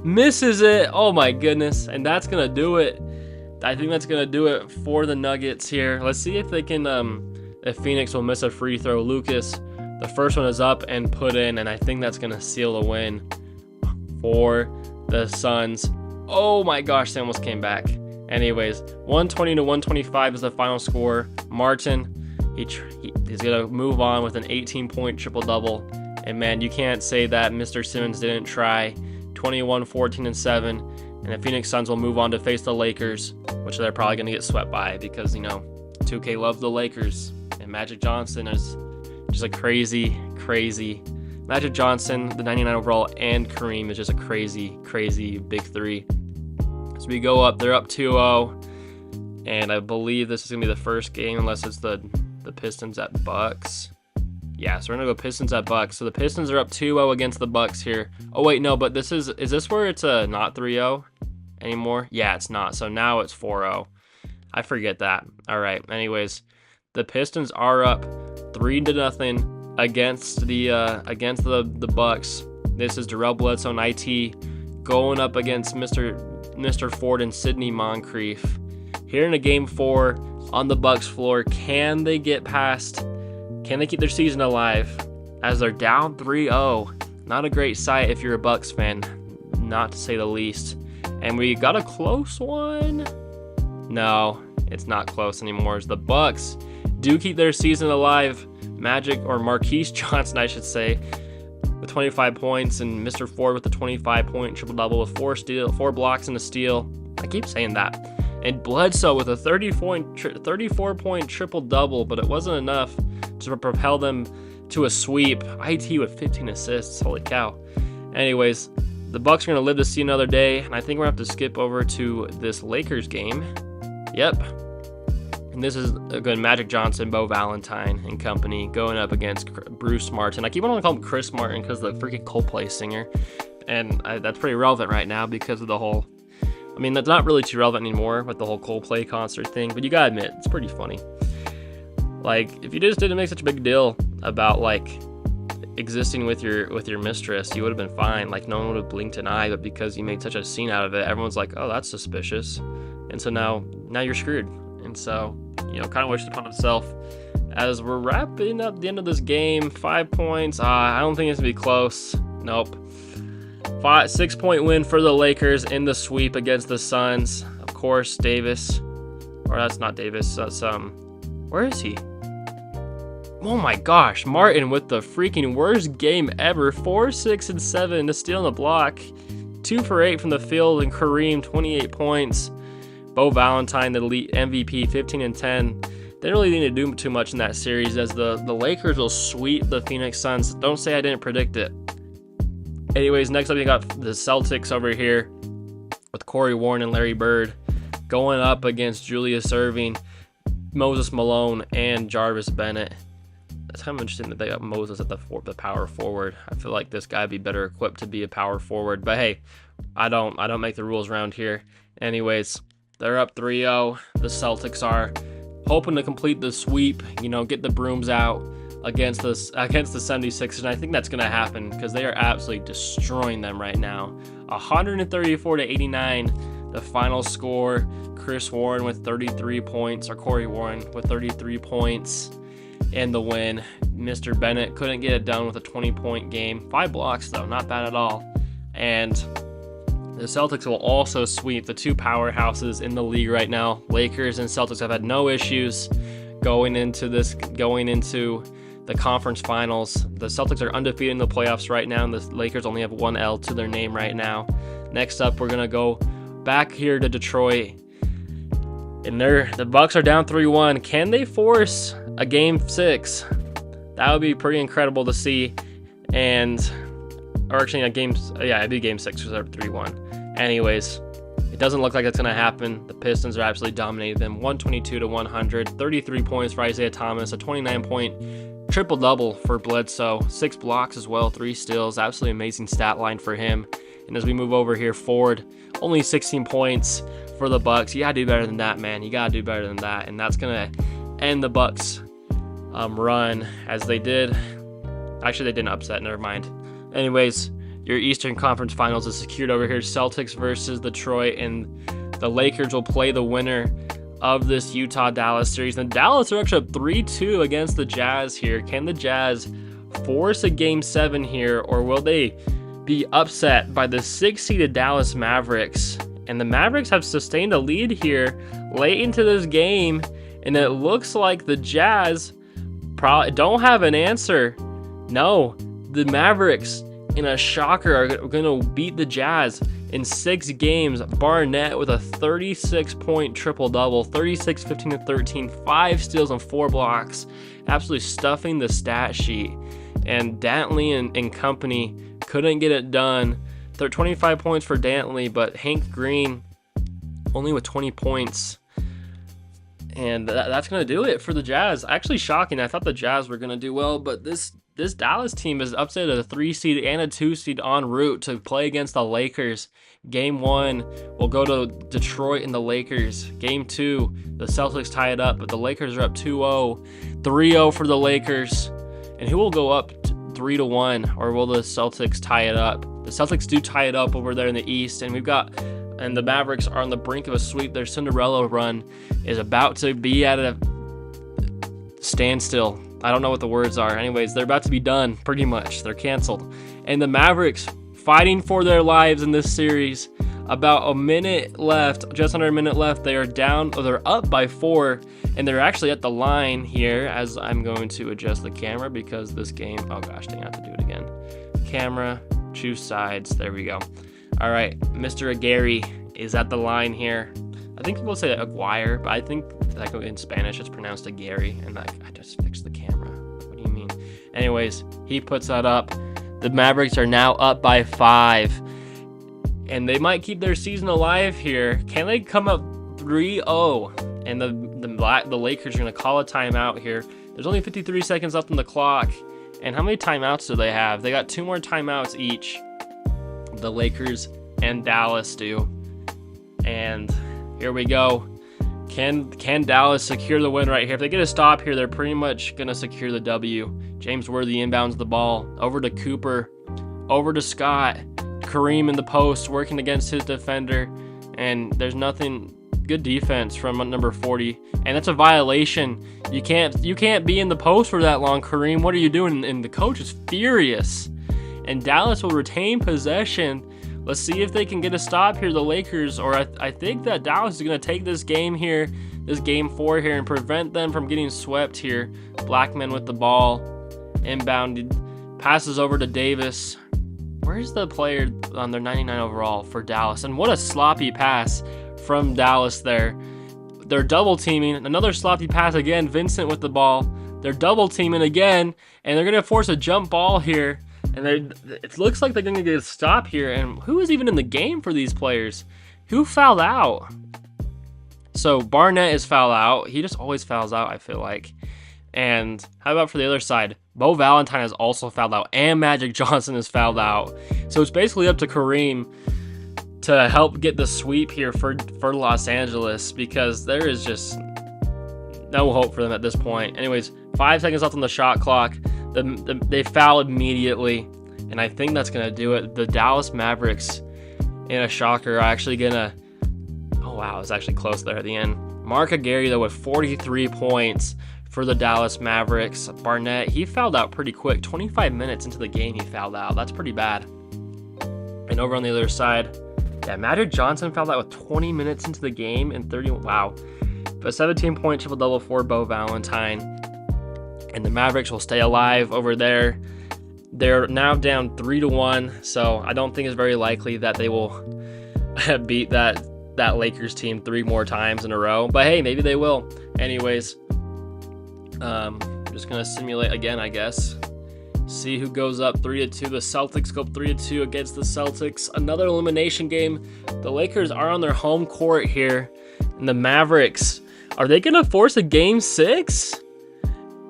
Misses it. Oh my goodness. And that's gonna do it. I think that's gonna do it for the Nuggets here. Let's see if they can. If Phoenix will miss a free throw. Lucas, the first one is up and put in, and I think that's gonna seal the win for the Suns. Oh my gosh, they almost came back. Anyways, 120 to 125 is the final score. Martin, he's gonna move on with an 18-point triple-double. And man, you can't say that Mr. Simmons didn't try. 21, 14, and 7. And the Phoenix Suns will move on to face the Lakers, which they're probably gonna get swept by because, you know, 2K loves the Lakers. And Magic Johnson is just a crazy Magic Johnson, the 99 overall, and Kareem is just a crazy big three. So we go up, they're up 2-0, and I believe this is gonna be the first game unless it's the Pistons at Bucks. Yeah, so we're gonna go Pistons at Bucks. So the Pistons are up 2-0 against the Bucks here. Oh wait, no, but is this where it's not 3-0 anymore? Yeah, it's not. So now it's 4-0. I forget that. All right. Anyways, the Pistons are up 3-0 against the Bucks. This is Darrell Bledsoe and IT going up against Mr. Ford and Sidney Moncrief. Here in a game 4 on the Bucks floor, can they get past? Can they keep their season alive as they're down 3-0? Not a great sight if you're a Bucks fan, not to say the least. And we got a close one. No, it's not close anymore. As the Bucks do keep their season alive. Magic, or Marquise Johnson, I should say, with 25 points, and Mr. Ford with the 25-point triple-double with 4 blocks and a steal. I keep saying that. And Bledsoe with a 34-point triple-double, but it wasn't enough to propel them to a sweep. IT with 15 assists. Holy cow. Anyways, the Bucks are going to live to see another day, and I think we're going to have to skip over to this Lakers game. Yep. And this is a good Magic Johnson, Bo Valentine, and company going up against Bruce Martin. I keep wanting to call him Chris Martin because the freaking Coldplay singer. And that's pretty relevant right now because of the whole... I mean, that's not really too relevant anymore with the whole Coldplay concert thing, but you gotta admit, it's pretty funny. Like, if you just didn't make such a big deal about, like, existing with your mistress, you would have been fine. Like, no one would have blinked an eye, but because you made such a scene out of it, everyone's like, oh, that's suspicious. And so now you're screwed. And so, you know, kind of wished upon himself. As we're wrapping up the end of this game, 5 points. I don't think it's going to be close. Nope. 6-point win for the Lakers in the sweep against the Suns. Of course, Davis. Or that's not Davis. That's, where is he? Oh my gosh. Martin with the freaking worst game ever. 4, 6, and 7 to steal the block. 2 for 8 from the field, and Kareem, 28 points. Bo Valentine, the elite MVP, 15 and 10. They didn't really need to do too much in that series, as the Lakers will sweep the Phoenix Suns. Don't say I didn't predict it. Anyways, next up you got the Celtics over here with Corey Warren and Larry Bird going up against Julius Erving, Moses Malone, and Jarvis Bennett. That's kind of interesting that they got Moses at the power forward. I feel like this guy would be better equipped to be a power forward, but hey, I don't make the rules around here. Anyways, they're up 3-0. The Celtics are hoping to complete the sweep, you know, get the brooms out against the 76ers, and I think that's going to happen because they are absolutely destroying them right now. 134 to 89, the final score. Chris Warren with 33 points, or Corey Warren with 33 points in the win. Mr. Bennett couldn't get it done with a 20-point game. 5 blocks, though, not bad at all. And the Celtics will also sweep the 2 powerhouses in the league right now. Lakers and Celtics have had no issues going into the conference finals. The Celtics are undefeated in the playoffs right now, and the Lakers only have 1 L to their name right now. Next up, we're going to go back here to Detroit, and the Bucks are down 3-1. Can they force a game 6? That would be pretty incredible to see. Or actually, it'd be game 6 because they're 3-1. Anyways, it doesn't look like it's gonna happen. The Pistons are absolutely dominating them, 122-100. 33 points for Isaiah Thomas, a 29-point triple-double for Bledsoe, 6 blocks as well, 3 steals. Absolutely amazing stat line for him. And as we move over here forward, only 16 points for the Bucks. You gotta do better than that, man. You gotta do better than that, and that's gonna end the Bucks run as they did. Actually, they didn't upset. Never mind. Anyways, your Eastern Conference Finals is secured over here. Celtics versus Detroit, and the Lakers will play the winner of this Utah-Dallas series. And Dallas are actually up 3-2 against the Jazz here. Can the Jazz force a Game 7 here, or will they be upset by the 6-seeded Dallas Mavericks? And the Mavericks have sustained a lead here late into this game, and it looks like the Jazz probably don't have an answer. No, the Mavericks, in a shocker, are going to beat the Jazz in 6 games. Barnett with a 36-point triple-double, 36, 15, and 13, 5 steals and 4 blocks, absolutely stuffing the stat sheet. And Dantley and company couldn't get it done. 25 points for Dantley, but Hank Green only with 20 points. And that's going to do it for the Jazz. Actually shocking. I thought the Jazz were going to do well, but this Dallas team is upset at a 3-seed and a 2-seed en route to play against the Lakers. Game 1 will go to Detroit and the Lakers. Game 2, the Celtics tie it up, but the Lakers are up 2-0. 3-0 for the Lakers. And who will go up 3-1, or will the Celtics tie it up? The Celtics do tie it up over there in the East, and the Mavericks are on the brink of a sweep. Their Cinderella run is about to be at a standstill. I don't know what the words are. Anyways, they're about to be done, pretty much. They're canceled. And the Mavericks fighting for their lives in this series. About a minute left, just under a minute left. They are down, or they're up by 4, and they're actually at the line here, as I'm going to adjust the camera because this game, oh gosh, dang, I have to do it again. Camera, choose sides, there we go. All right, Mr. Aguirre is at the line here. I think people say Aguirre, but I think like in Spanish it's pronounced Aguirre, and I just fixed the camera. What do you mean? Anyways, he puts that up. The Mavericks are now up by 5, and they might keep their season alive here. Can they come up 3-0? And the Lakers are going to call a timeout here. There's only 53 seconds left on the clock. And how many timeouts do they have? They got 2 more timeouts each. The Lakers and Dallas do. And here we go. Can Dallas secure the win right here? If they get a stop here, they're pretty much going to secure the W. James Worthy inbounds the ball. Over to Cooper. Over to Scott. Kareem in the post working against his defender. And there's nothing. Good defense from number 40. And that's a violation. You can't be in the post for that long, Kareem. What are you doing? And the coach is furious. And Dallas will retain possession. Let's see if they can get a stop here, the Lakers, or I think that Dallas is going to take this game here, this game 4 here, and prevent them from getting swept here. Blackman with the ball, inbounded, passes over to Davis. Where's the player on their 99 overall for Dallas? And what a sloppy pass from Dallas there. They're double teaming, another sloppy pass again, Vincent with the ball. They're double teaming again, and they're going to force a jump ball here. And it looks like they're going to get a stop here. And who is even in the game for these players? Who fouled out? So Barnett is fouled out. He just always fouls out, I feel like. And how about for the other side? Bo Valentine is also fouled out. And Magic Johnson is fouled out. So it's basically up to Kareem to help get the sweep here for Los Angeles, because there is just no hope for them at this point. Anyways, 5 seconds left on the shot clock. They foul immediately, and I think that's going to do it. The Dallas Mavericks, in a shocker, are actually going to... Oh, wow, it was actually close there at the end. Mark Aguirre, though, with 43 points for the Dallas Mavericks. Barnett, he fouled out pretty quick. 25 minutes into the game, he fouled out. That's pretty bad. And over on the other side, yeah, Magic Johnson fouled out with 20 minutes into the game and 30... Wow. But 17-point triple-double for Bo Valentine. And the Mavericks will stay alive over there. They're now down 3-1, so I don't think it's very likely that they will beat that that Lakers team 3 more times in a row. But hey, maybe they will. Anyways, I'm just gonna simulate again, I guess. See who goes up 3-2. The Celtics go up 3-2 against the Celtics. Another elimination game. The Lakers are on their home court here. And the Mavericks, are they going to force a game 6?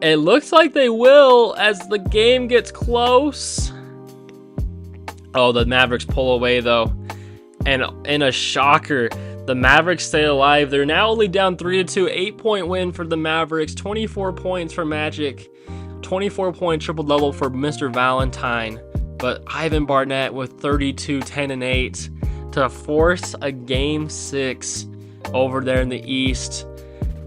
It looks like they will as the game gets close. Oh, the Mavericks pull away though. And in a shocker, the Mavericks stay alive. They're now only down 3-2. 8-point win for the Mavericks. 24 points for Magic. 24-point triple-double for Mr. Valentine. But Ivan Barnett with 32, 10, and 8 to force a game 6 over there in the East.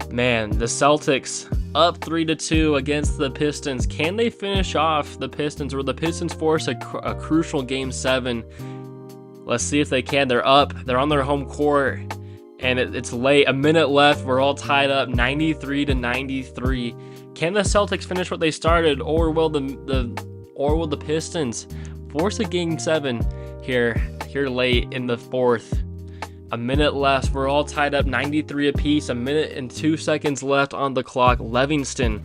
Man, the Celtics up 3-2 against the Pistons. Can they finish off the Pistons, or the Pistons force a crucial game 7? Let's see if they can. They're up. They're on their home court. And it's late. A minute left. We're all tied up 93-93. Can the Celtics finish what they started, or will the Pistons force a game 7 here late in the fourth? A minute left. We're all tied up 93 apiece. A minute and 2 seconds left on the clock. Livingston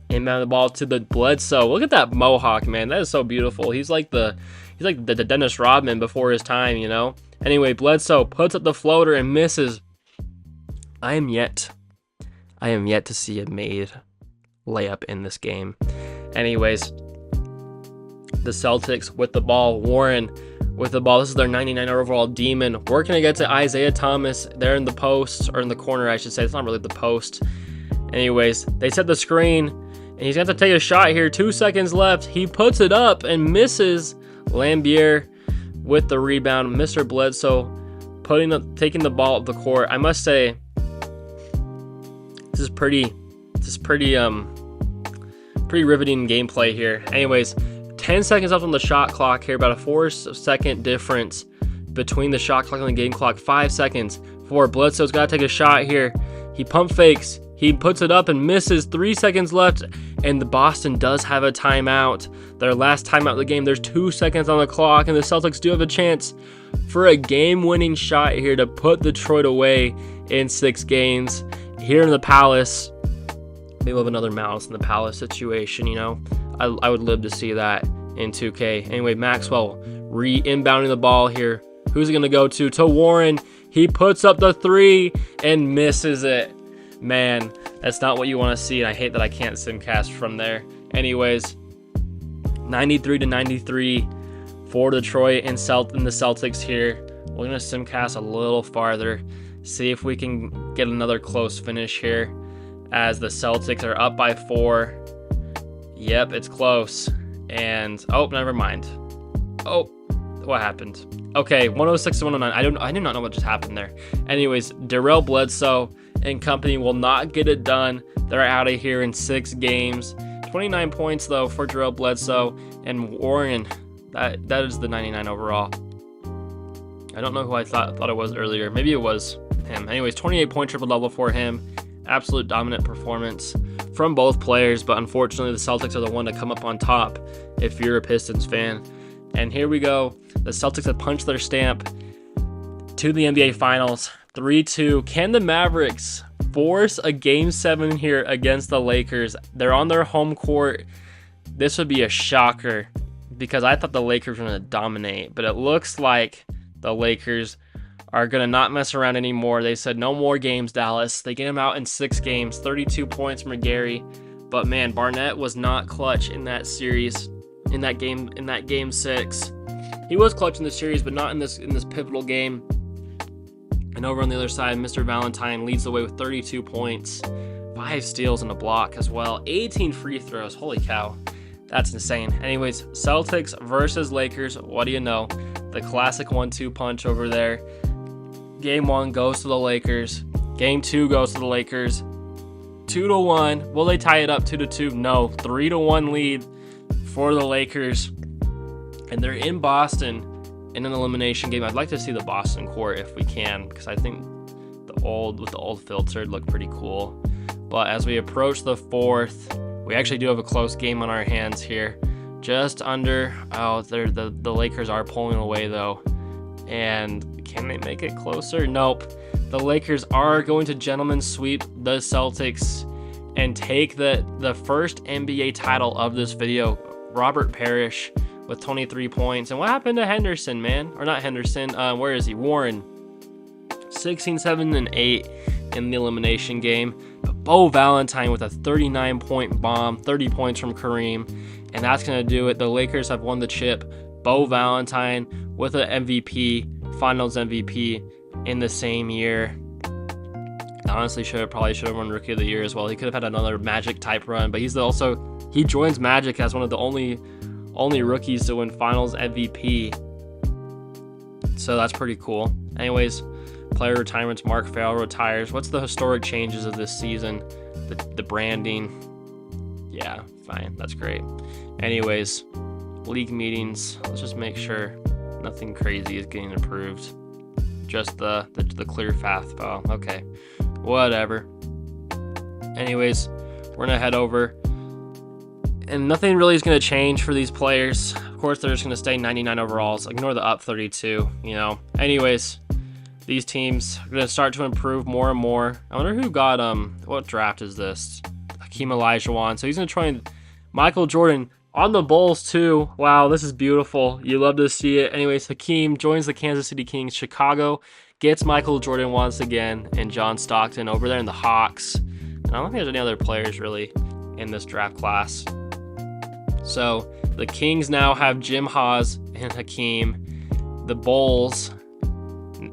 inbound the ball to the Bledsoe. Look at that mohawk, man. That is so beautiful. He's like the Dennis Rodman before his time, you know. Anyway, Bledsoe puts up the floater and misses. I am yet to see a made layup in this game. Anyways, the Celtics with the ball. Warren with the ball. This is their 99 overall demon. Working to get to Isaiah Thomas. They're in the post, or in the corner, I should say. It's not really the post. Anyways, they set the screen, and he's going to have to take a shot here. 2 seconds left. He puts it up and misses. Lambier with the rebound. Mr. Bledsoe taking the ball up the court. I must say, this is pretty riveting gameplay here. Anyways, 10 seconds left on the shot clock here, about a 4-second difference between the shot clock and the game clock. 5 seconds for Bledsoe's got to take a shot here. He pump fakes. He puts it up and misses. 3 seconds left, and the Boston does have a timeout. Their last timeout of the game. There's 2 seconds on the clock, and the Celtics do have a chance for a game-winning shot here to put Detroit away in 6 games. Here in the Palace, maybe we'll have another Malice in the Palace situation, you know. I would live to see that in 2K. Anyway, Maxwell inbounding the ball here. Who's it going to go to? To Warren. He puts up the 3 and misses it. Man, that's not what you want to see, and I hate that I can't simcast from there. Anyways, 93-93 for Detroit and the Celtics here. We're going to simcast a little farther, see if we can get another close finish here as the Celtics are up by 4. Yep, it's close. And, oh, never mind. Oh, what happened? Okay, 106-109. I do not know what just happened there. Anyways, Darrell Bledsoe and company will not get it done. They're out of here in 6 games. 29 points, though, for Darrell Bledsoe. And Warren, that is the 99 overall. I don't know who I thought it was earlier. Maybe it was him. Anyways, 28-point triple-double for him. Absolute dominant performance from both players, but unfortunately the Celtics are the one to come up on top if you're a Pistons fan. And here we go. The Celtics have punched their stamp to the NBA Finals. 3-2. Can the Mavericks force a Game 7 here against the Lakers? They're on their home court. This would be a shocker because I thought the Lakers were going to dominate, but it looks like the Lakers are going to not mess around anymore. They said no more games, Dallas. They get him out in 6 games, 32 points from Gary. But man, Barnett was not clutch in that series, in that game 6. He was clutch in the series, but not in this pivotal game. And over on the other side, Mr. Valentine leads the way with 32 points, 5 steals and a block as well, 18 free throws. Holy cow, that's insane. Anyways, Celtics versus Lakers. What do you know? The classic 1-2 punch over there. Game 1 goes to the Lakers. Game 2 goes to the Lakers. 2-1. Will they tie it up 2-2? No. 3-1 lead for the Lakers. And they're in Boston in an elimination game. I'd like to see the Boston court if we can, because I think the old filter looked pretty cool. But as we approach the 4th, we actually do have a close game on our hands here. Just under. Oh, the Lakers are pulling away though. And can they make it closer? Nope. the Lakers are going to gentlemen sweep the Celtics and take the first NBA title of this video. Robert Parrish with 23 points. And what happened to Henderson, man? Or not Henderson, where is he? Warren. 16, 7, and 8 in the elimination game. But Bo Valentine with a 39-point bomb, 30 points from Kareem. And that's going to do it. The Lakers have won the chip. Bo Valentine with an MVP, Finals MVP in the same year. Honestly, probably should have won Rookie of the Year as well. He could have had another Magic type run, but he joins Magic as one of the only rookies to win Finals MVP. So that's pretty cool. Anyways, player retirements. Mark Farrell retires. What's the historic changes of this season? The branding. Yeah, fine. That's great. Anyways, league meetings. Let's just make sure nothing crazy is getting approved. Just the clear path. Oh, okay. Whatever. Anyways, we're gonna head over, and nothing really is gonna change for these players. Of course, they're just gonna stay 99 overalls. Ignore the up 32. Anyways, these teams are gonna start to improve more and more. I wonder who got what draft is this? Hakeem Olajuwon. So he's gonna try and Michael Jordan on the Bulls too. Wow, this is beautiful. You love to see it. Anyways, Hakeem joins the Kansas City Kings. Chicago gets Michael Jordan once again, and John Stockton over there in the Hawks. And I don't think there's any other players really in this draft class. So the Kings now have Jim Haas and Hakeem. The Bulls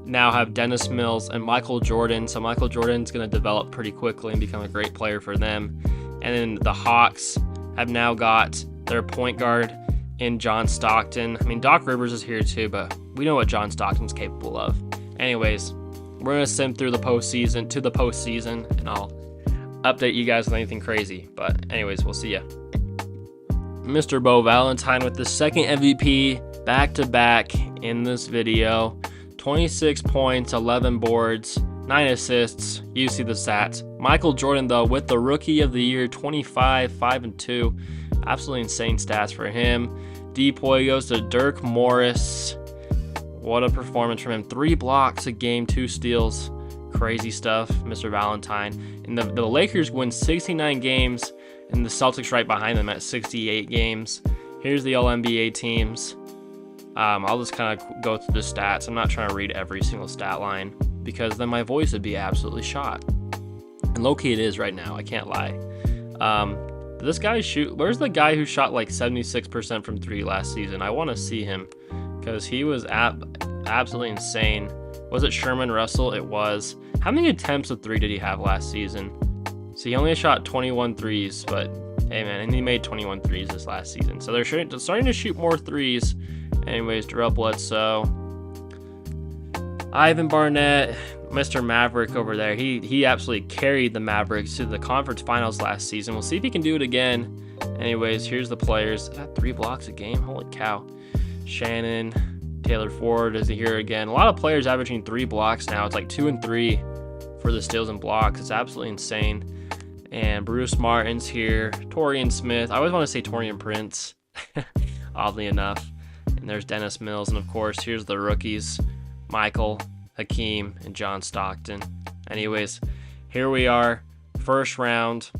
now have Dennis Mills and Michael Jordan. So Michael Jordan's going to develop pretty quickly and become a great player for them. And then the Hawks have now got their point guard in John Stockton. I mean, Doc Rivers is here too, but we know what John Stockton's capable of. Anyways, we're going to sim through the postseason, and I'll update you guys with anything crazy. But anyways, we'll see ya. Mr. Bo Valentine with the second MVP back-to-back in this video. 26 points, 11 boards, 9 assists. You see the stats. Michael Jordan, though, with the Rookie of the Year, 25, 5, and 2. Absolutely insane stats for him. Depoy goes to Dirk Morris. What a performance from him. 3 blocks a game, 2 steals. Crazy stuff, Mr. Valentine. And the Lakers win 69 games, and the Celtics right behind them at 68 games. Here's the All-NBA teams. I'll just kind of go through the stats. I'm not trying to read every single stat line, because then my voice would be absolutely shot. And low-key it is right now, I can't lie. This guy where's the guy who shot like 76% from 3 last season? I want to see him, because he was absolutely insane. Was it Sherman Russell? It was. How many attempts of 3 did he have last season? So he only shot 21 threes, but hey man, and he made 21 threes this last season. So they're starting to shoot more threes. Anyways, Darrell Bledsoe, Ivan Barnett, Mr. Maverick over there. He absolutely carried the Mavericks to the conference finals last season. We'll see if he can do it again. Anyways, here's the players. Is that 3 blocks a game? Holy cow. Shannon, Taylor Ford is here again. A lot of players averaging 3 blocks now. It's like 2 and 3 for the steals and blocks. It's absolutely insane. And Bruce Martin's here. Torian Smith. I always want to say Torian Prince, oddly enough. And there's Dennis Mills. And of course, here's the rookies. Michael, Hakeem, and John Stockton. Anyways, here we are. First round.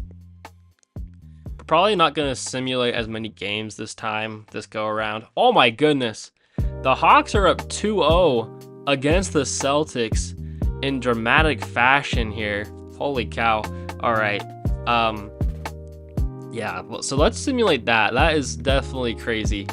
We're probably not going to simulate as many games this go around. Oh my goodness. The Hawks are up 2-0 against the Celtics in dramatic fashion here. Holy cow. All right. Yeah, so let's simulate that. That is definitely crazy.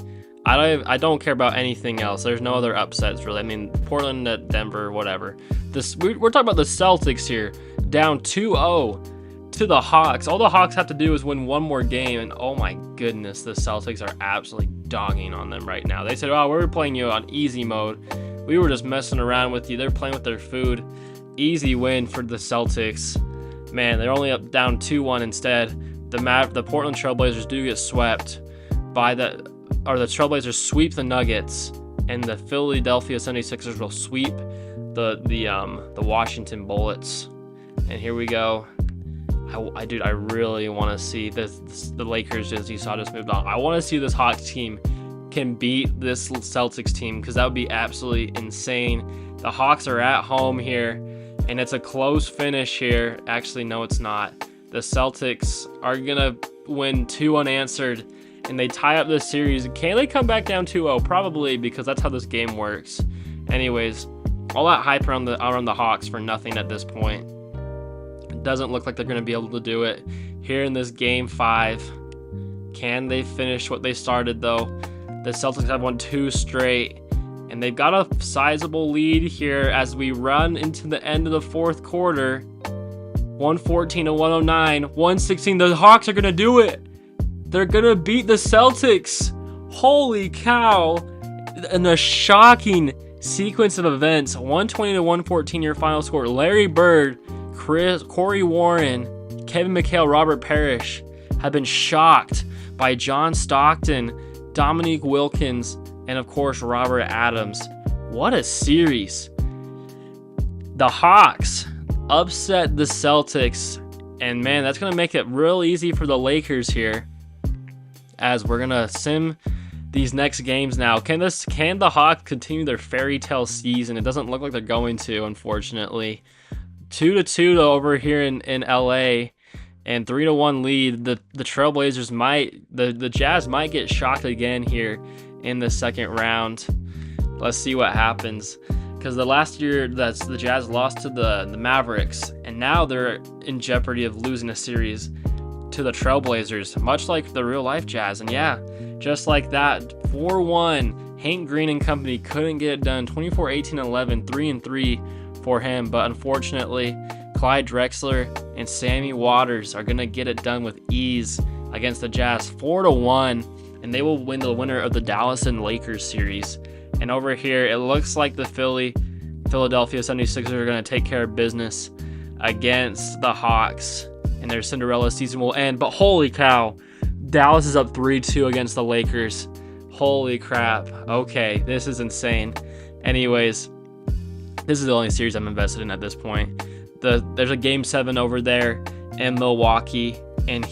I don't care about anything else. There's no other upsets really. I mean, Portland at Denver, whatever. We're talking about the Celtics here, down 2-0 to the Hawks. All the Hawks have to do is win one more game, and oh my goodness, the Celtics are absolutely dogging on them right now. They said, "Oh, we were playing you on easy mode. We were just messing around with you." They're playing with their food. Easy win for the Celtics. Man, they're only up down 2-1 instead. The Portland Trailblazers do get swept by the Trailblazers sweep the Nuggets, and the Philadelphia 76ers will sweep the Washington Bullets. And here we go. I really want to see the Lakers, as you saw, just moved on. I want to see this Hawks team can beat this Celtics team, because that would be absolutely insane. The Hawks are at home here, and it's a close finish here. Actually, no, it's not. The Celtics are gonna win 2 unanswered, and they tie up this series. Can they come back down 2-0? Probably, because that's how this game works. Anyways, all that hype around the Hawks for nothing at this point. It doesn't look like they're gonna be able to do it here in this game 5. Can they finish what they started though? The Celtics have won 2 straight, and they've got a sizable lead here as we run into the end of the 4th quarter. 114 to 109, 116. The Hawks are gonna do it. They're gonna beat the Celtics. Holy cow! In a shocking sequence of events, 120 to 114 your final score. Larry Bird, Corey Warren, Kevin McHale, Robert Parrish have been shocked by John Stockton, Dominique Wilkins, and of course Robert Adams. What a series. The Hawks upset the Celtics, and man, that's going to make it real easy for the Lakers here, as we're going to sim these next games now. Can the Hawks continue their fairy tale season? It doesn't look like they're going to, unfortunately. 2-2 though over here in LA, and 3-1 lead. The Trailblazers might, the Jazz might get shocked again here in the second round. Let's see what happens, because the last year that's the Jazz lost to the Mavericks, and now they're in jeopardy of losing a series to the Trailblazers, much like the real life Jazz. And yeah, just like that, 4-1. Hank Green and company couldn't get it done. 24-18-11, 3-3 for him, but unfortunately Clyde Drexler and Sammy Waters are gonna get it done with ease against the Jazz, 4-1, and they will win the winner of the Dallas and Lakers series. And over here, it looks like the Philadelphia 76ers are going to take care of business against the Hawks, and their Cinderella season will end. But holy cow, Dallas is up 3-2 against the Lakers. Holy crap. Okay, this is insane. Anyways, this is the only series I'm invested in at this point. There's a Game 7 over there in Milwaukee and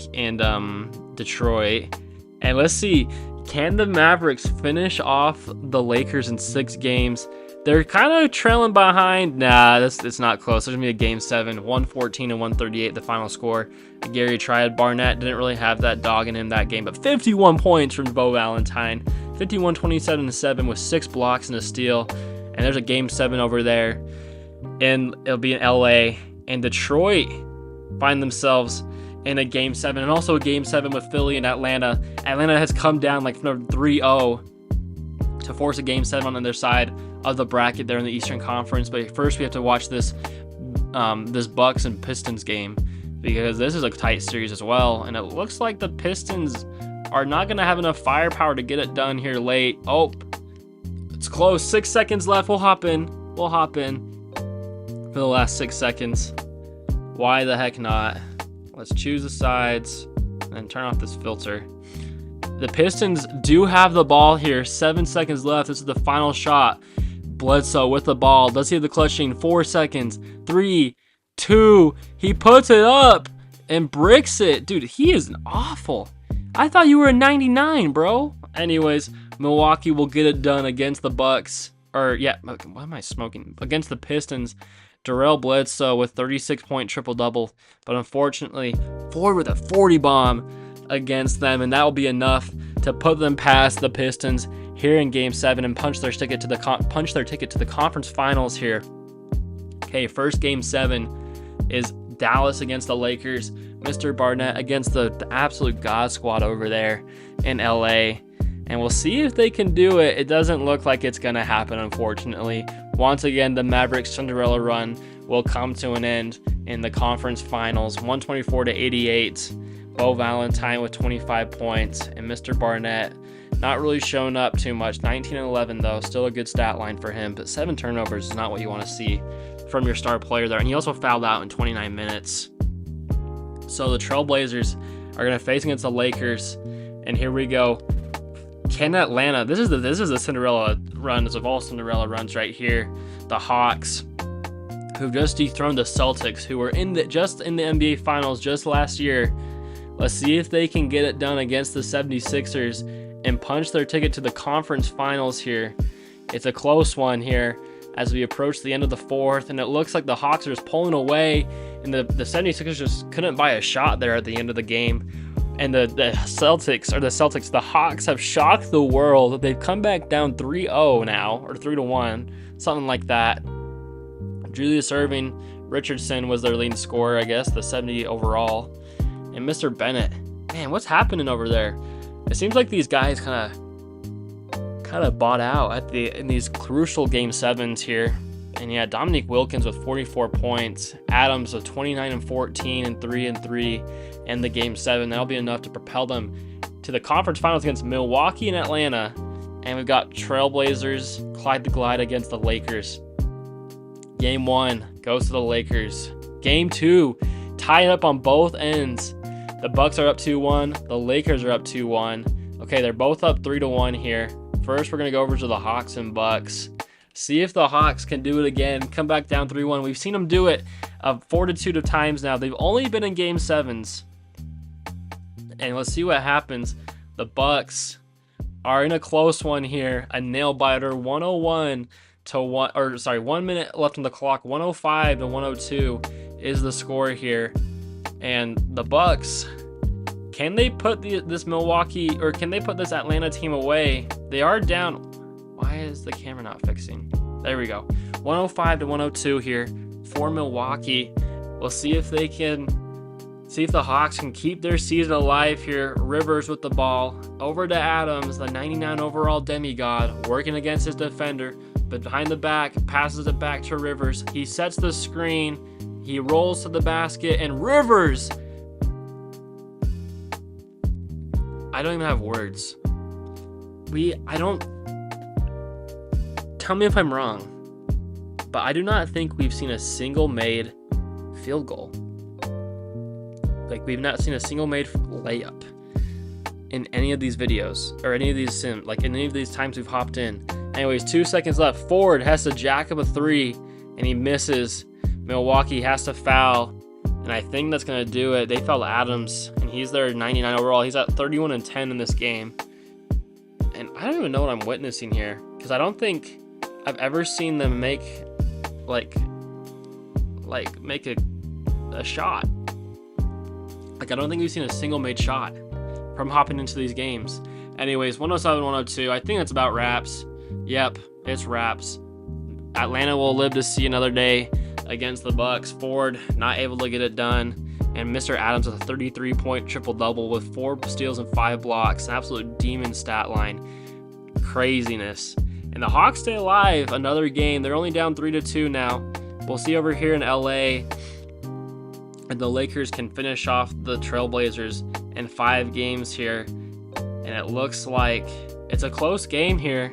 Detroit. And let's see, can the Mavericks finish off the Lakers in 6 games? They're kind of trailing behind. Nah, it's not close. There's going to be a Game 7, 114 and 138, the final score. Gary tried. Barnett didn't really have that dog in him that game, but 51 points from Bo Valentine. 51, 27, 7 with 6 blocks and a steal. And there's a Game 7 over there. And it'll be in LA. And Detroit find themselves in a Game 7, and also a Game 7 with Philly and Atlanta. Atlanta has come down like from 3-0 to force a Game 7 on their side of the bracket there in the Eastern Conference. But first we have to watch this Bucks and Pistons game, because this is a tight series as well, and it looks like the Pistons are not going to have enough firepower to get it done here late. Oh, it's close. 6 seconds left. We'll hop in for the last 6 seconds. Why the heck not? Let's choose the sides and turn off this filter. The Pistons do have the ball here. 7 seconds left. This is the final shot. Bledsoe with the ball. Does he have the clutching? 4 seconds. 3, 2. He puts it up and bricks it. Dude, he is awful. I thought you were a 99, bro. Anyways, Milwaukee will get it done against the Bucks. Why am I smoking? Against the Pistons. Darrell Bledsoe with 36-point triple-double, but unfortunately, Ford with a 40 bomb against them, and that will be enough to put them past the Pistons here in Game 7 and punch their ticket to the conference finals here. Okay, first Game 7 is Dallas against the Lakers. Mr. Barnett against the absolute God squad over there in LA. And we'll see if they can do it. It doesn't look like it's going to happen, unfortunately. Once again, the Mavericks Cinderella run will come to an end in the conference finals. 124 to 88. Bo Valentine with 25 points. And Mr. Barnett not really showing up too much. 19 and 11, though. Still a good stat line for him. But 7 turnovers is not what you want to see from your star player there. And he also fouled out in 29 minutes. So the Trailblazers are going to face against the Lakers. And here we go. Can Atlanta? This is the Cinderella run of all Cinderella runs right here. The Hawks, who've just dethroned the Celtics, who were in the NBA Finals just last year. Let's see if they can get it done against the 76ers and punch their ticket to the conference finals here. It's a close one here, as we approach the end of the fourth, and it looks like the Hawks are just pulling away, and the 76ers just couldn't buy a shot there at the end of the game. And the Hawks have shocked the world. They've come back down 3-0 now, or 3-1, something like that. Julius Erving Richardson was their leading scorer, I guess, the 70 overall. And Mr. Bennett, man, what's happening over there? It seems like these guys kind of bought out in these crucial game sevens here. And yeah, Dominique Wilkins with 44 points, Adams with 29 and 14 and 3 and 3 in the game 7. That'll be enough to propel them to the conference finals against Milwaukee and Atlanta. And we've got Trailblazers, Clyde the Glide against the Lakers. Game 1 goes to the Lakers. Game 2, tied up on both ends. The Bucks are up 2-1. The Lakers are up 2-1. Okay, they're both up 3-1 here. First, we're going to go over to the Hawks and Bucks. See if the Hawks can do it again. Come back down 3-1. We've seen them do it a fortitude of times now. They've only been in game 7s. And let's see what happens. The Bucks are in a close one here. A nail biter, 101 to 1 minute left on the clock. 105 to 102 is the score here. And the Bucks, can they put this Milwaukee, or can they put this Atlanta team away? They are down. Why is the camera not fixing? There we go. 105 to 102 here for Milwaukee. We'll see if they can, see if the Hawks can keep their season alive here. Rivers with the ball. Over to Adams, the 99 overall demigod, working against his defender. But behind the back, passes it back to Rivers. He sets the screen. He rolls to the basket, and Rivers, I don't even have words. Tell me if I'm wrong, but I do not think we've seen a single made field goal. Like, we've not seen a single made layup in any of these videos, or any of these any of these times we've hopped in. Anyways, 2 seconds left. Ford has to jack up a 3, and he misses. Milwaukee has to foul, and I think that's going to do it. They fouled Adams, and he's their 99 overall. He's at 31 and 10 in this game. And I don't even know what I'm witnessing here, because I don't think I've ever seen them make make a shot. Like, I don't think we've seen a single made shot from hopping into these games. Anyways, 107, 102. I think that's about wraps. Yep, it's wraps. Atlanta will live to see another day against the Bucks. Ford not able to get it done. And Mr. Adams with a 33-point triple-double with 4 steals and 5 blocks. An absolute demon stat line. Craziness. And the Hawks stay alive another game. They're only down 3-2 now. We'll see over here in LA. And the Lakers can finish off the Trailblazers in 5 games here. And it looks like it's a close game here,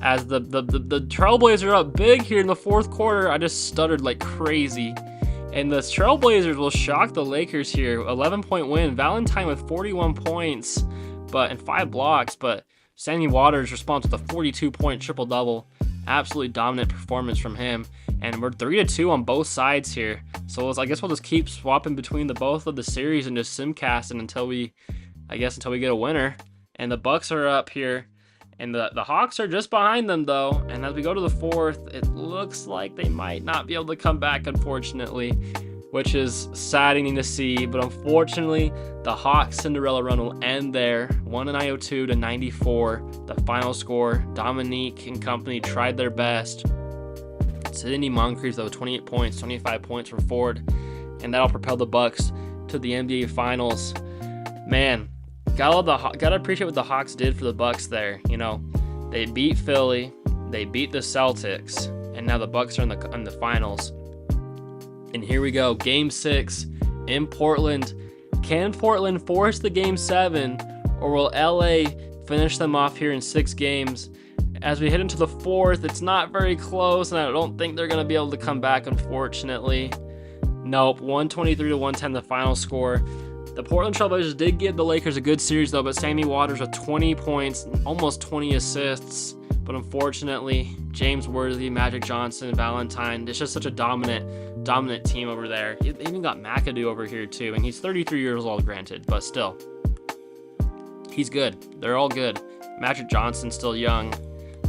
as the Trailblazers are up big here in the fourth quarter. I just stuttered like crazy. And the Trailblazers will shock the Lakers here. 11-point win. Valentine with 41 points and 5 blocks. But Sammy Waters responds with a 42-point triple-double. Absolutely dominant performance from him. And we're 3-2 on both sides here. So I guess we'll just keep swapping between both of the series and just simcasting until we get a winner. And the Bucks are up here. And the Hawks are just behind them, though. And as we go to the fourth, it looks like they might not be able to come back, unfortunately, which is saddening to see. But unfortunately, the Hawks Cinderella run will end there. 102 to 94, the final score. Dominique and company tried their best. Sidney Moncrief, though, 28 points, 25 points for Ford. And that'll propel the Bucks to the NBA Finals. Man, gotta appreciate what the Hawks did for the Bucks there. You know, they beat Philly, they beat the Celtics, and now the Bucks are in the finals. And here we go, Game 6 in Portland. Can Portland force the Game 7, or will LA finish them off here in 6 games? As we head into the fourth, it's not very close, and I don't think they're gonna be able to come back, unfortunately. Nope, 123 to 110, the final score. The Portland Trailblazers did give the Lakers a good series, though, but Sammy Waters with 20 points, almost 20 assists. But unfortunately, James Worthy, Magic Johnson, Valentine, it's just such a dominant team over there. They even got McAdoo over here, too, and he's 33 years old, granted, but still. He's good. They're all good. Magic Johnson's still young.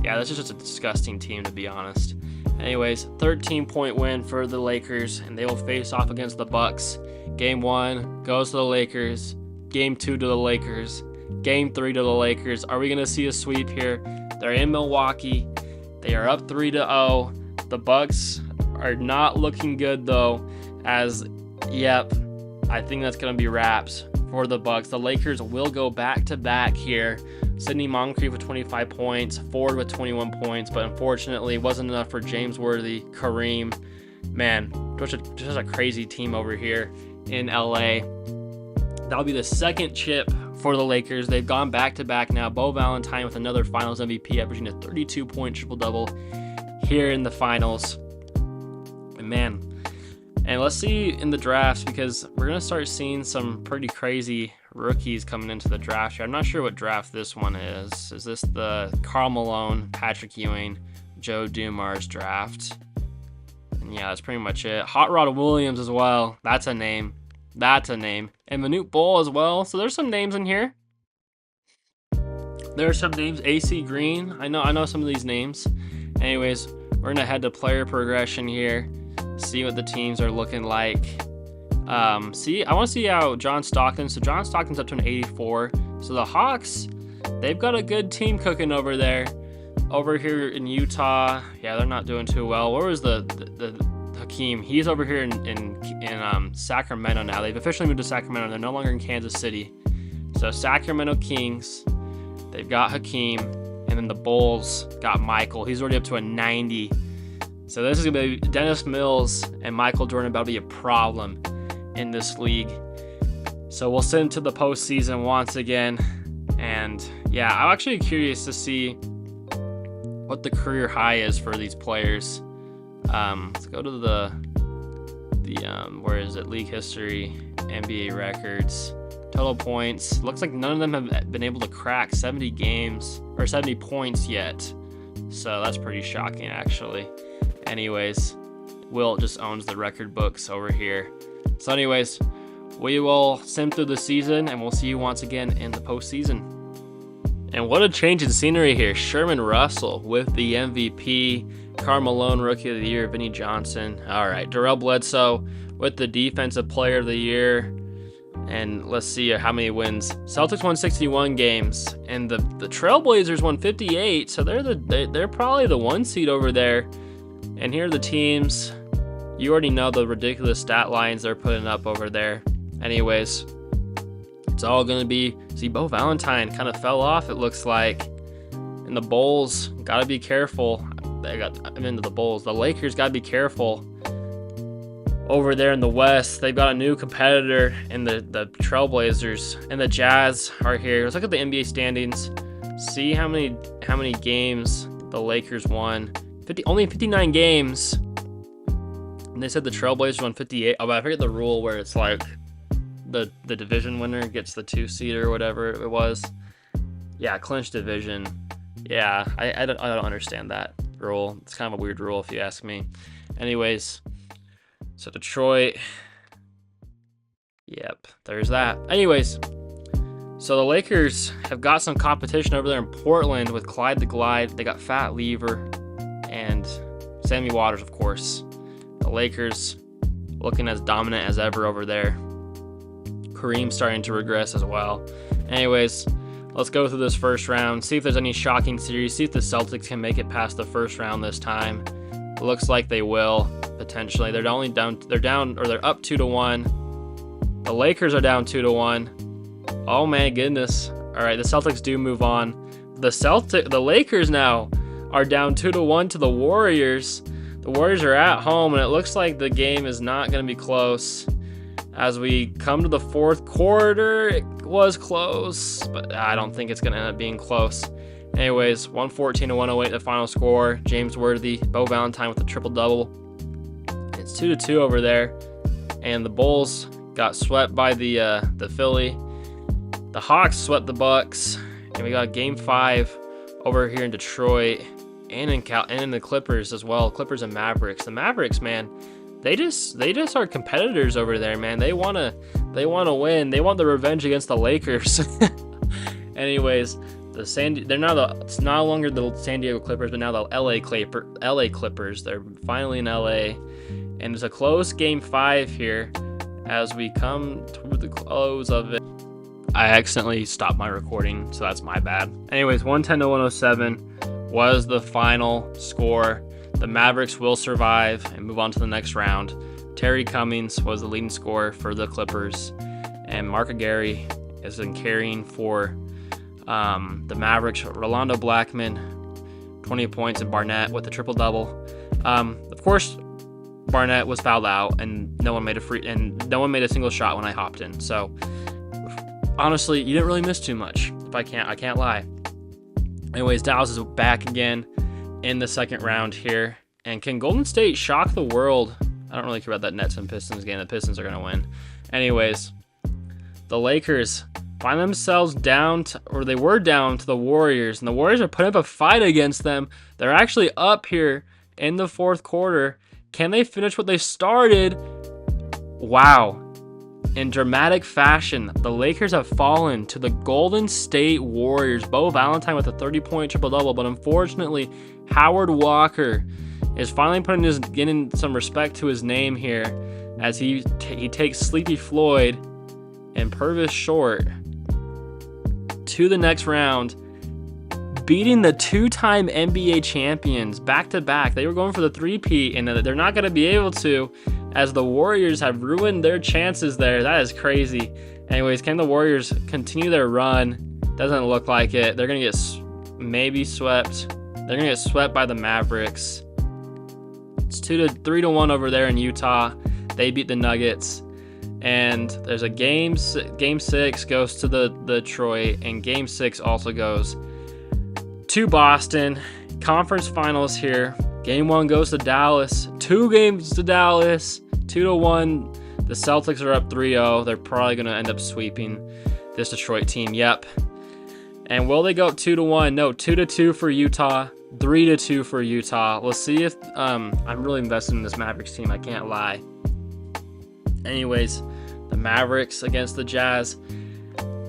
Yeah, that's just a disgusting team, to be honest. Anyways, 13-point win for the Lakers, and they will face off against the Bucks. Game 1 goes to the Lakers. Game 2 to the Lakers. Game 3 to the Lakers. Are we going to see a sweep here? They're in Milwaukee. They are up 3-0. The Bucks are not looking good though, as yep, I think that's going to be wraps for the Bucks. The Lakers will go back-to-back here. Sidney Moncrief with 25 points, Ford with 21 points, but unfortunately it wasn't enough for James Worthy, Kareem. Man, just a crazy team over here in LA. That'll be the second chip for the Lakers. They've gone back-to-back now. Bo Valentine with another Finals MVP, averaging a 32-point triple-double here in the Finals. And man, and let's see in the drafts, because we're going to start seeing some pretty crazy rookies coming into the draft here. I'm not sure what draft this one is. Is this the Karl Malone, Patrick Ewing, Joe Dumars draft? And yeah, that's pretty much it. Hot Rod Williams as well. That's a name. That's a name. And Manute Bol as well. So there's some names in here. There are some names. AC Green. I know some of these names. Anyways, we're gonna head to player progression here. See what the teams are looking like. I want to see how John Stockton. So John Stockton's up to an 84. So the Hawks, they've got a good team cooking over there. Over here in Utah, yeah, they're not doing too well. Where was the Hakeem? He's over here in Sacramento now. They've officially moved to Sacramento. They're no longer in Kansas City. So Sacramento Kings, they've got Hakeem, and then the Bulls got Michael. He's already up to a 90. So this is gonna be Dennis Mills and Michael Jordan about to be a problem in this league. So we'll send him to the postseason once again. And yeah, I'm actually curious to see what the career high is for these players. Let's go to the where is it? League history, NBA records, total points. Looks like none of them have been able to crack 70 games or 70 points yet. So that's pretty shocking, actually. Anyways, Wilt just owns the record books over here. So anyways, we will sim through the season, and we'll see you once again in the postseason. And what a change in scenery here. Sherman Russell with the MVP. Karl Malone, Rookie of the Year. Vinnie Johnson. All right, Darrell Bledsoe with the Defensive Player of the Year. And let's see how many wins. Celtics won 61 games, and the Trailblazers won 58. So they're probably the 1 seed over there. And here are the teams. You already know the ridiculous stat lines they're putting up over there. Anyways, it's all going to be... See, Bo Valentine kind of fell off, it looks like. And the Bulls, got to be careful. I'm into the Bulls. The Lakers got to be careful. Over there in the West, they've got a new competitor in the Trailblazers. And the Jazz are here. Let's look at the NBA standings. See how many games the Lakers won. Only 59 games. And they said the Trailblazers won 58. Oh, but I forget the rule where it's like the division winner gets the 2 seed or whatever it was. Yeah, clinch division. Yeah, I don't understand that rule. It's kind of a weird rule if you ask me. Anyways, so Detroit. Yep, there's that. Anyways, so the Lakers have got some competition over there in Portland with Clyde the Glide. They got Fat Lever and Sammy Waters, of course. The Lakers looking as dominant as ever over there. Kareem starting to regress as well. Anyways, let's go through this first round, see if there's any shocking series, see if the Celtics can make it past the first round this time. It looks like they will, potentially. They're up 2-1. The Lakers are down 2-1. Oh my goodness. All right, the Celtics do move on. The Lakers now are down 2-1 to the Warriors. The Warriors are at home, and it looks like the game is not going to be close. As we come to the fourth quarter, it was close, but I don't think it's going to end up being close. Anyways, 114-108 the final score. James Worthy, Bo Valentine with a triple-double. It's 2-2 over there, and the Bulls got swept by the Philly. The Hawks swept the Bucks, and we got Game 5 over here in Detroit and in the Clippers as well. Clippers and Mavericks. The Mavericks, man, they just are competitors over there, man. They wanna win. They want the revenge against the Lakers. Anyways, It's no longer the San Diego Clippers, but now the LA Clippers. They're finally in LA, and it's a close game 5 here as we come to the close of it. I accidentally stopped my recording, so that's my bad. Anyways, 110 to 107 was the final score. The Mavericks will survive and move on to the next round. Terry Cummings was the leading scorer for the Clippers, and Mark Aguirre has been carrying for the Mavericks. Rolando Blackman, 20 points, and Barnett with a triple-double. Of course, Barnett was fouled out, and no one made a single shot when I hopped in. So honestly, you didn't really miss too much. I can't lie. Anyways, Dallas is back again in the second round here, and can Golden State shock the world? I don't really care about that Nets and Pistons game. The Pistons are gonna win. Anyways, the Lakers find themselves down to the Warriors, and the Warriors are putting up a fight against them. They're actually up here in the fourth quarter. Can they finish what they started? Wow. In dramatic fashion, the Lakers have fallen to the Golden State Warriors. Bo Valentine with a 30-point triple-double, but unfortunately, Howard Walker is finally getting some respect to his name here as he takes Sleepy Floyd and Purvis Short to the next round, beating the 2-time NBA champions back-to-back. They were going for the three-peat, and they're not going to be able to, as the Warriors have ruined their chances there. That is crazy. Anyways, can the Warriors continue their run? Doesn't look like it. They're going to get maybe swept. They're going to get swept by the Mavericks. It's 3-1 over there in Utah. They beat the Nuggets. And there's a game 6 goes to the Detroit, and game 6 also goes to Boston. Conference finals here. Game 1 goes to Dallas. 2 games to Dallas. 2-1. The Celtics are up 3-0. They're probably going to end up sweeping this Detroit team. Yep. And will they go up 2-1? No, 2-2 for Utah. 3-2 for Utah. We'll see if I'm really invested in this Mavericks team. I can't lie. Anyways, the Mavericks against the Jazz.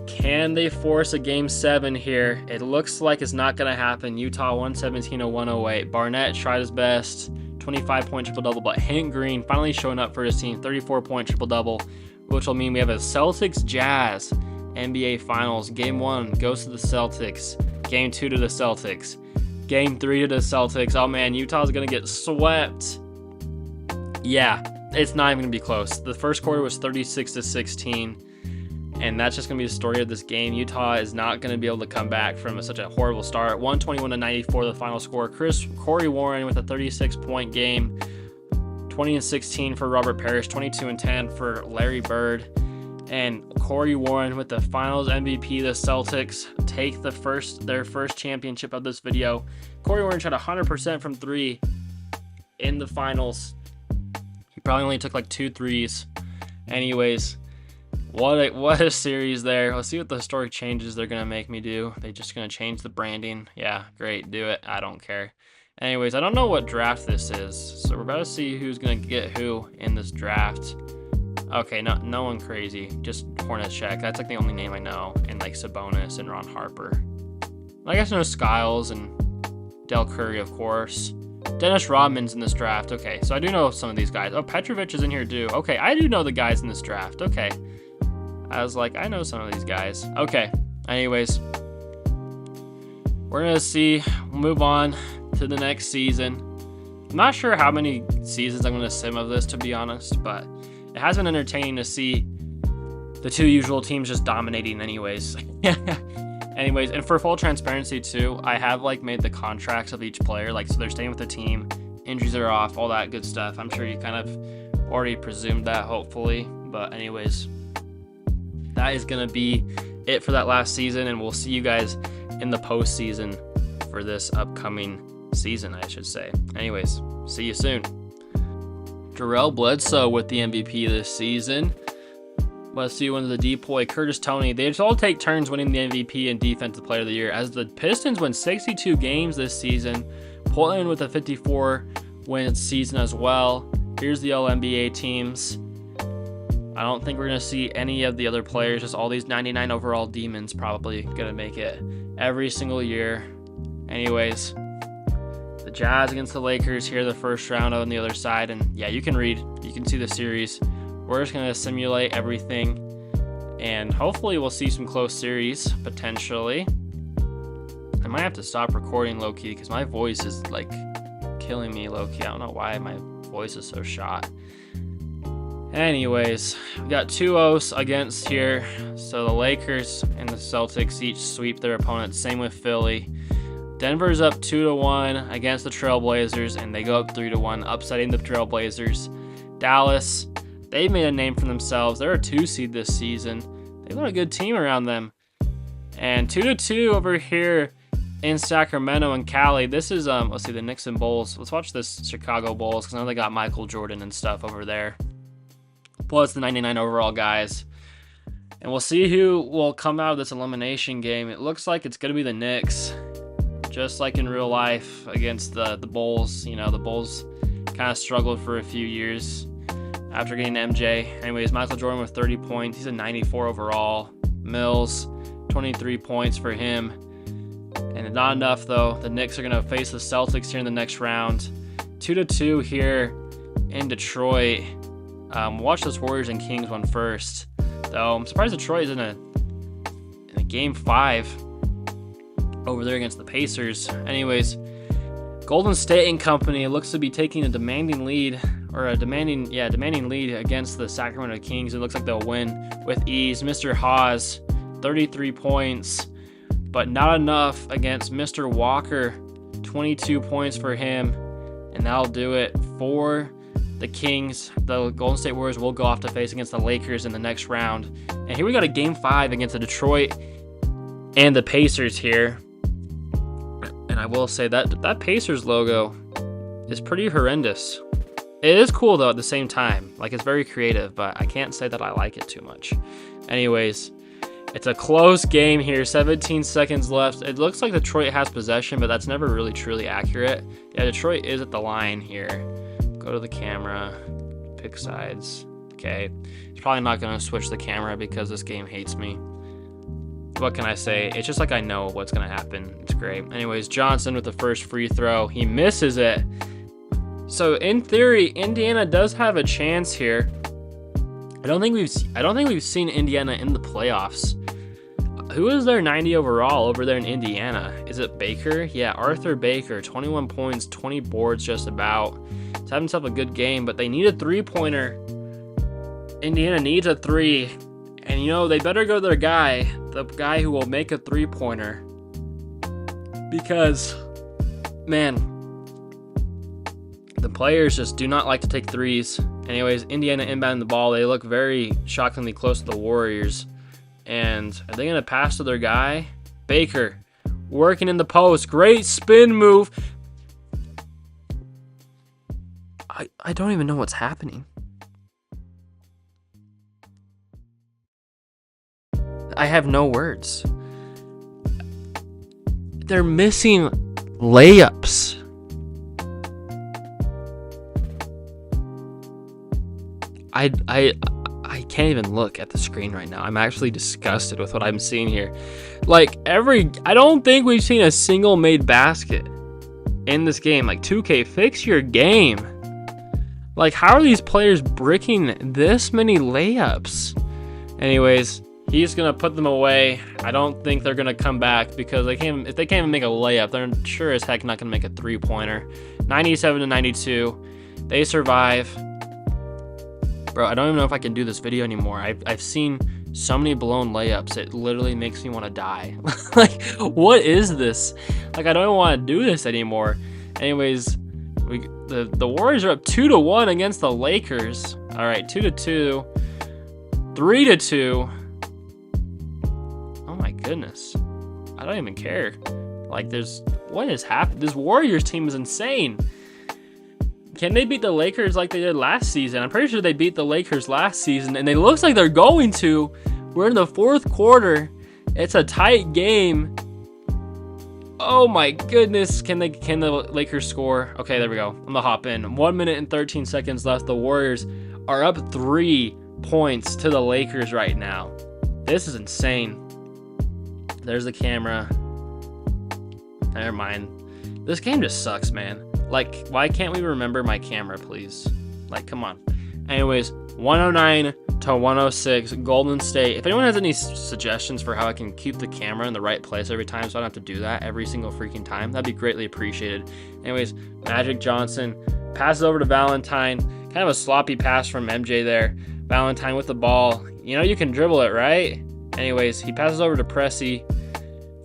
Can they force a game 7 here? It looks like it's not going to happen. Utah 117 to 108. Barnett tried his best. 25-point triple-double, but Hank Green finally showing up for his team. 34-point triple-double, which will mean we have a Celtics-Jazz NBA Finals. Game 1 goes to the Celtics. Game 2 to the Celtics. Game 3 to the Celtics. Oh man, Utah's going to get swept. Yeah, it's not even going to be close. The first quarter was 36-16. And that's just going to be the story of this game. Utah is not going to be able to come back from such a horrible start. 121-94, the final score. Corey Warren with a 36-point game. 20-16 for Robert Parrish. 22-10 for Larry Bird. And Corey Warren with the finals MVP. The Celtics take their first championship of this video. Corey Warren shot 100% from 3 in the finals. He probably only took like 2 threes. Anyways, what a series there. Let's see what the historic changes they're going to make me do. They're just going to change the branding. Yeah, great. Do it. I don't care. Anyways, I don't know what draft this is. So we're about to see who's going to get who in this draft. Okay, no one crazy. Just Hornacek. That's like the only name I know. And like Sabonis and Ron Harper. I guess I know Skiles and Del Curry, of course. Dennis Rodman's in this draft. Okay, so I do know some of these guys. Oh, Petrovic is in here too. Okay, I do know the guys in this draft. Okay. I was like, I know some of these guys. Okay, anyways. We're going to see. We'll move on to the next season. I'm not sure how many seasons I'm going to sim of this, to be honest, but it has been entertaining to see the two usual teams just dominating anyways. Anyways, and for full transparency too, I have like made the contracts of each player, like so they're staying with the team, injuries are off, all that good stuff. I'm sure you kind of already presumed that, hopefully, but anyways, that is going to be it for that last season, and we'll see you guys in the postseason for this upcoming season, I should say. Anyways, see you soon. Jarrell Bledsoe with the MVP this season. Let's see who wins the DPOY. Curtis Toney. They just all take turns winning the MVP and Defensive Player of the Year, as the Pistons win 62 games this season. Portland with a 54-win season as well. Here's the All-NBA teams. I don't think we're going to see any of the other players, just all these 99 overall demons probably going to make it every single year. Anyways, the Jazz against the Lakers here, the first round on the other side. And yeah, you can see the series. We're just going to simulate everything. And hopefully we'll see some close series, potentially. I might have to stop recording low-key because my voice is like killing me low-key. I don't know why my voice is so shot. Anyways, we got 2-0 against here. So the Lakers and the Celtics each sweep their opponents. Same with Philly. Denver's up 2-1 against the Trailblazers, and they go up 3-1, upsetting the Trailblazers. Dallas, they've made a name for themselves. They're a 2 seed this season. They've got a good team around them. And 2-2 over here in Sacramento and Cali. This is let's see, the Knicks and Bulls. Let's watch this Chicago Bulls because I know they got Michael Jordan and stuff over there. Plus the 99 overall guys. And we'll see who will come out of this elimination game. It looks like it's going to be the Knicks. Just like in real life against the Bulls. You know, the Bulls kind of struggled for a few years after getting MJ. Anyways, Michael Jordan with 30 points. He's a 94 overall. Mills, 23 points for him. And not enough, though. The Knicks are going to face the Celtics here in the next round. 2-2 here in Detroit. Watch this Warriors and Kings one first. Though I'm surprised Detroit is in a game 5 over there against the Pacers. Anyways, Golden State and company looks to be taking a demanding lead lead against the Sacramento Kings. It looks like they'll win with ease. Mr. Haas, 33 points, but not enough against Mr. Walker, 22 points for him, and that'll do it for the Kings. The Golden State Warriors will go off to face against the Lakers in the next round. And here we got a game 5 against the Detroit and the Pacers here. And I will say that Pacers logo is pretty horrendous. It is cool though at the same time. Like, it's very creative, but I can't say that I like it too much. Anyways, it's a close game here. 17 seconds left. It looks like Detroit has possession, but that's never really truly accurate. Yeah, Detroit is at the line here. Go to the camera, pick sides. Okay, it's probably not going to switch the camera because this game hates me. What can I say? It's just like I know what's going to happen. It's great. Anyways, Johnson with the first free throw. He misses it. So in theory, Indiana does have a chance here. I don't think we've seen Indiana in the playoffs. Who is their 90 overall over there in Indiana? Is it Baker? Yeah, Arthur Baker, 21 points, 20 boards just about. He's having himself a good game, but they need a three-pointer. Indiana needs a 3. And, you know, they better go to their guy, the guy who will make a three-pointer. Because, man, the players just do not like to take threes. Anyways, Indiana inbounding the ball. They look very shockingly close to the Warriors. And are they going to pass to their guy? Baker, working in the post. Great spin move. I don't even know what's happening. I have no words. They're missing layups. I can't even look at the screen right now. I'm actually disgusted with what I'm seeing here. Like, I don't think we've seen a single made basket in this game. Like, 2K, fix your game. Like, how are these players bricking this many layups? Anyways, he's going to put them away. I don't think they're going to come back because if they can't even make a layup, they're sure as heck not going to make a three-pointer. 97-92. They survive. Bro, I don't even know if I can do this video anymore. I've seen so many blown layups. It literally makes me want to die. Like, what is this? Like, I don't want to do this anymore. Anyways, the Warriors are up 2-1 against the Lakers. All right, 2-2, 3-2. Oh my goodness, I don't even care. Like, what is happening? This Warriors team is insane. Can they beat the Lakers like they did last season? I'm pretty sure they beat the Lakers last season, and it looks like they're going to. We're in the fourth quarter. It's a tight game. Oh my goodness. Can the Lakers score? Okay, there we go. I'm gonna hop in. 1 minute and 13 seconds left. The Warriors are up 3 points to the Lakers right now. This is insane. There's the camera. Never mind. This game just sucks, man. Like, why can't we remember my camera, please? Like, come on. Anyways, 109 to 106, Golden State. If anyone has any suggestions for how I can keep the camera in the right place every time so I don't have to do that every single freaking time, that'd be greatly appreciated. Anyways, Magic Johnson passes over to Valentine. Kind of a sloppy pass from MJ there. Valentine with the ball. You know you can dribble it, right? Anyways, he passes over to Pressey.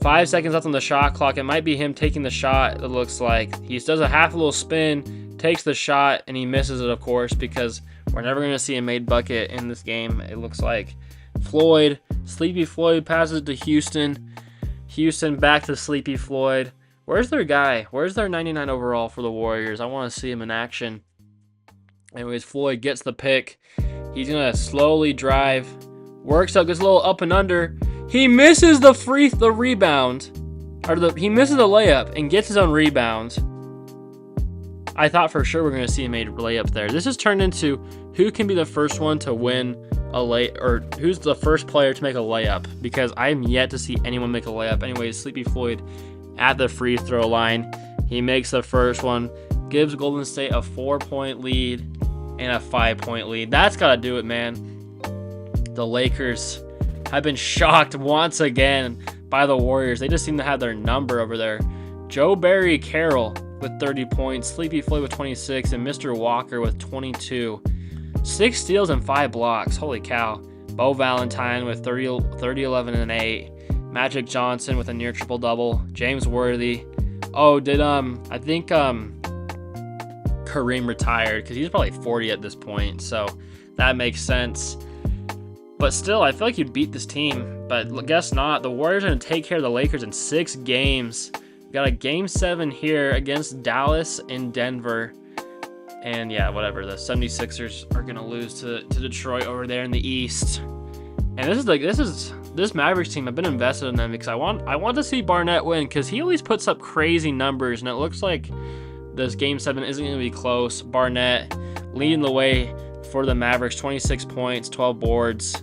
5 seconds left on the shot clock. It might be him taking the shot, it looks like. He does a half a little spin, takes the shot, and he misses it, of course, because we're never going to see a made bucket in this game, it looks like. Floyd, Sleepy Floyd passes to Houston. Houston back to Sleepy Floyd. Where's their guy? Where's their 99 overall for the Warriors? I want to see him in action. Anyways, Floyd gets the pick. He's going to slowly drive. Works up, gets a little up and under. He misses the rebound. He misses the layup and gets his own rebound. I thought for sure we're going to see a made layup there. This has turned into who can be the first one to win or who's the first player to make a layup, because I'm yet to see anyone make a layup. Anyways, Sleepy Floyd at the free throw line. He makes the first one, gives Golden State a 4-point lead and a 5-point lead. That's got to do it, man. The Lakers have been shocked once again by the Warriors. They just seem to have their number over there. Joe Barry Carroll with 30 points, Sleepy Floyd with 26, and Mr. Walker with 22. 6 steals and 5 blocks. Holy cow. Bo Valentine with 30, 11, and 8. Magic Johnson with a near triple-double. James Worthy. Oh, I think Kareem retired because he's probably 40 at this point, so that makes sense. But still, I feel like you'd beat this team, but guess not. The Warriors are going to take care of the Lakers in 6 games. We got a Game 7 here against Dallas and Denver. And yeah, whatever. The 76ers are going to lose to Detroit over there in the East. And this Mavericks team, I've been invested in them because I want to see Barnett win, because he always puts up crazy numbers, and it looks like this Game 7 isn't going to be close. Barnett leading the way for the Mavericks, 26 points, 12 boards.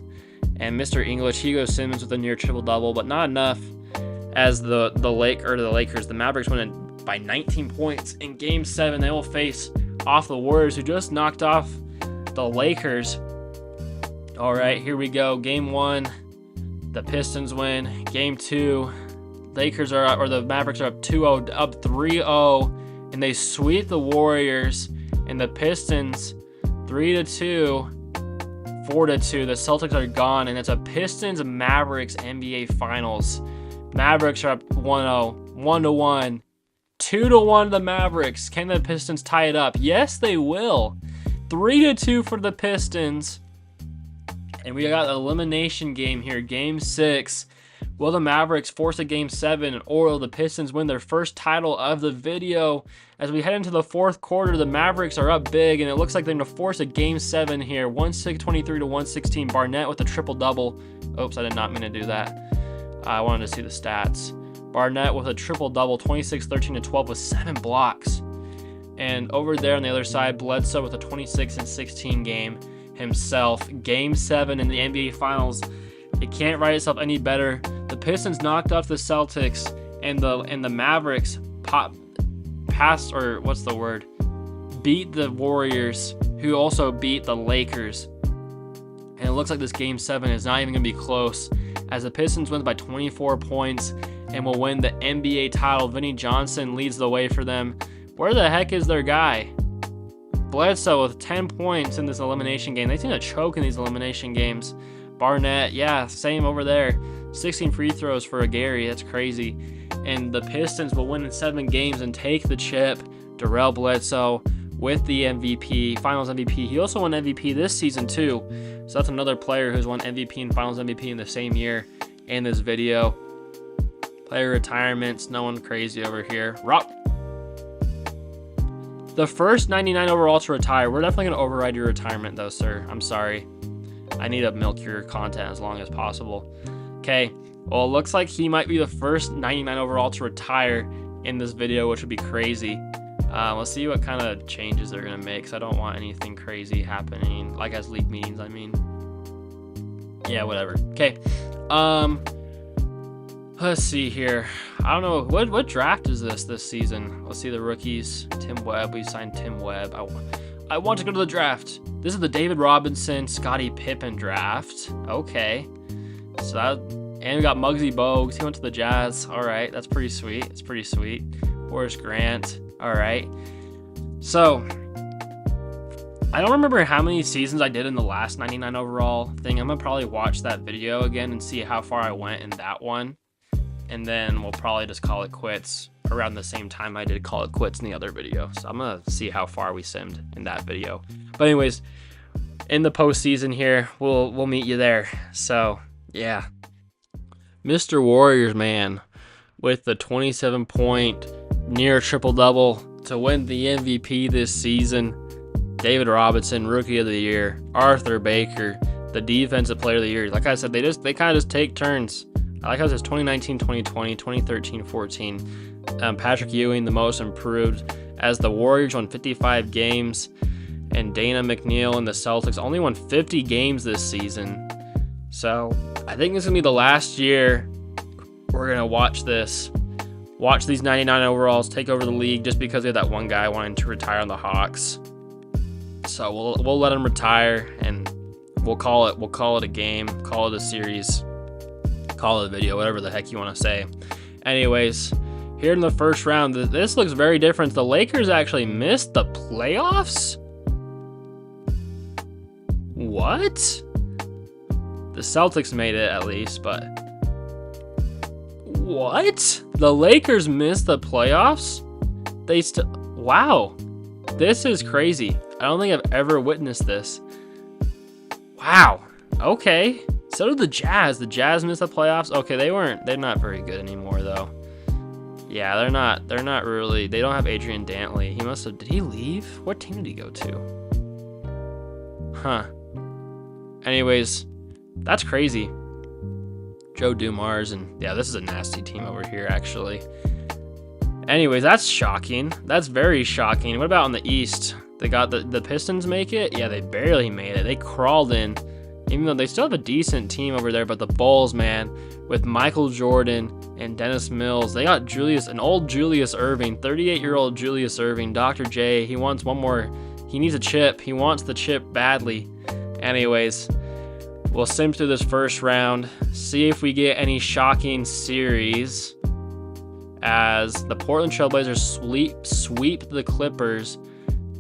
And Mr. English, Hugo Simmons with a near triple-double, but not enough as the Lakers. The Mavericks win by 19 points in Game 7. They will face off the Warriors, who just knocked off the Lakers. All right, here we go. Game 1, the Pistons win. Game 2, the Mavericks are up 2-0, up 3-0, and they sweep the Warriors. And the Pistons 3-2. 4-2. The Celtics are gone, and it's a Pistons-Mavericks NBA Finals. Mavericks are up 1-0, 1-1, 2-1 the Mavericks. Can the Pistons tie it up? Yes, they will. 3-2 for the Pistons. And we got an elimination game here, Game 6. Will the Mavericks force a Game 7, or will the Pistons win their first title of the video? As we head into the fourth quarter, the Mavericks are up big, and it looks like they're going to force a Game 7 here. 123 to 116. Barnett with a triple-double. Oops, I did not mean to do that. I wanted to see the stats. Barnett with a triple-double, 26, 13, and 12 with 7 blocks. And over there on the other side, Bledsoe with a 26 and 16 game himself. Game 7 in the NBA Finals. It can't write itself any better. The Pistons knocked off the Celtics, and the Mavericks beat the Warriors, who also beat the Lakers. And it looks like this Game 7 is not even going to be close, as the Pistons win by 24 points and will win the NBA title. Vinnie Johnson leads the way for them. Where the heck is their guy? Bledsoe with 10 points in this elimination game. They seem to choke in these elimination games. Barnett, yeah, same over there. 16 free throws for a Gary. That's crazy. And the Pistons will win in 7 games and take the chip. Darrell Bledsoe with the MVP, Finals MVP. He also won MVP this season too. So that's another player who's won MVP and Finals MVP in the same year in this video. Player retirements, no one crazy over here. The first 99 overall to retire. We're definitely going to override your retirement though, sir. I'm sorry. I need to milk your content as long as possible. Okay, well, it looks like he might be the first 99 overall to retire in this video, which would be crazy. We'll see what kind of changes they're going to make, because I don't want anything crazy happening, like as league meetings, I mean. Yeah, whatever. Okay. Let's see here. I don't know what draft is this season. Let's see the rookies. Tim Webb. We signed Tim Webb. I want to go to the draft. This is the David Robinson, Scottie Pippen draft. Okay. So that, and we got Muggsy Bogues. He went to the Jazz. All right, that's pretty sweet. It's pretty sweet. Horace Grant. All right. So I don't remember how many seasons I did in the last 99 overall thing. I'm gonna probably watch that video again and see how far I went in that one. And then we'll probably just call it quits around the same time I did call it quits in the other video. So I'm going to see how far we simmed in that video. But anyways, in the postseason here, we'll meet you there. So, yeah. Mr. Warriors, man, with the 27-point near triple-double to win the MVP this season. David Robinson, Rookie of the Year. Arthur Baker, the Defensive Player of the Year. Like I said, they kind of just take turns. I like how it says 2019, 2020, 2013, 14. Patrick Ewing, the most improved, as the Warriors won 55 games, and Dana McNeil and the Celtics only won 50 games this season. So I think this is going to be the last year we're going to watch these 99 overalls take over the league just because we have that one guy wanting to retire on the Hawks. So we'll let him retire, and we'll call it a game, call it a series. Call it a video, whatever the heck you want to say. Anyways, here in the first round, this looks very different. The Lakers actually missed the playoffs? What? The Celtics made it at least, but what? The Lakers missed the playoffs? Wow. This is crazy. I don't think I've ever witnessed this. Wow. Okay. So did the Jazz. The Jazz missed the playoffs. Okay, they're not very good anymore though. Yeah, they're not really. They don't have Adrian Dantley. Did he leave? What team did he go to? Huh. Anyways, that's crazy. Joe Dumars, and yeah, this is a nasty team over here actually. Anyways, that's shocking. That's very shocking. What about on the East? They got the Pistons make it? Yeah, they barely made it. They crawled in. Even though they still have a decent team over there, but the Bulls, man, with Michael Jordan and Dennis Mills, they got an old Julius Erving, 38-year-old Julius Erving, Dr. J. He wants one more. He needs a chip. He wants the chip badly. Anyways, we'll sim through this first round, see if we get any shocking series as the Portland Trailblazers sweep the Clippers,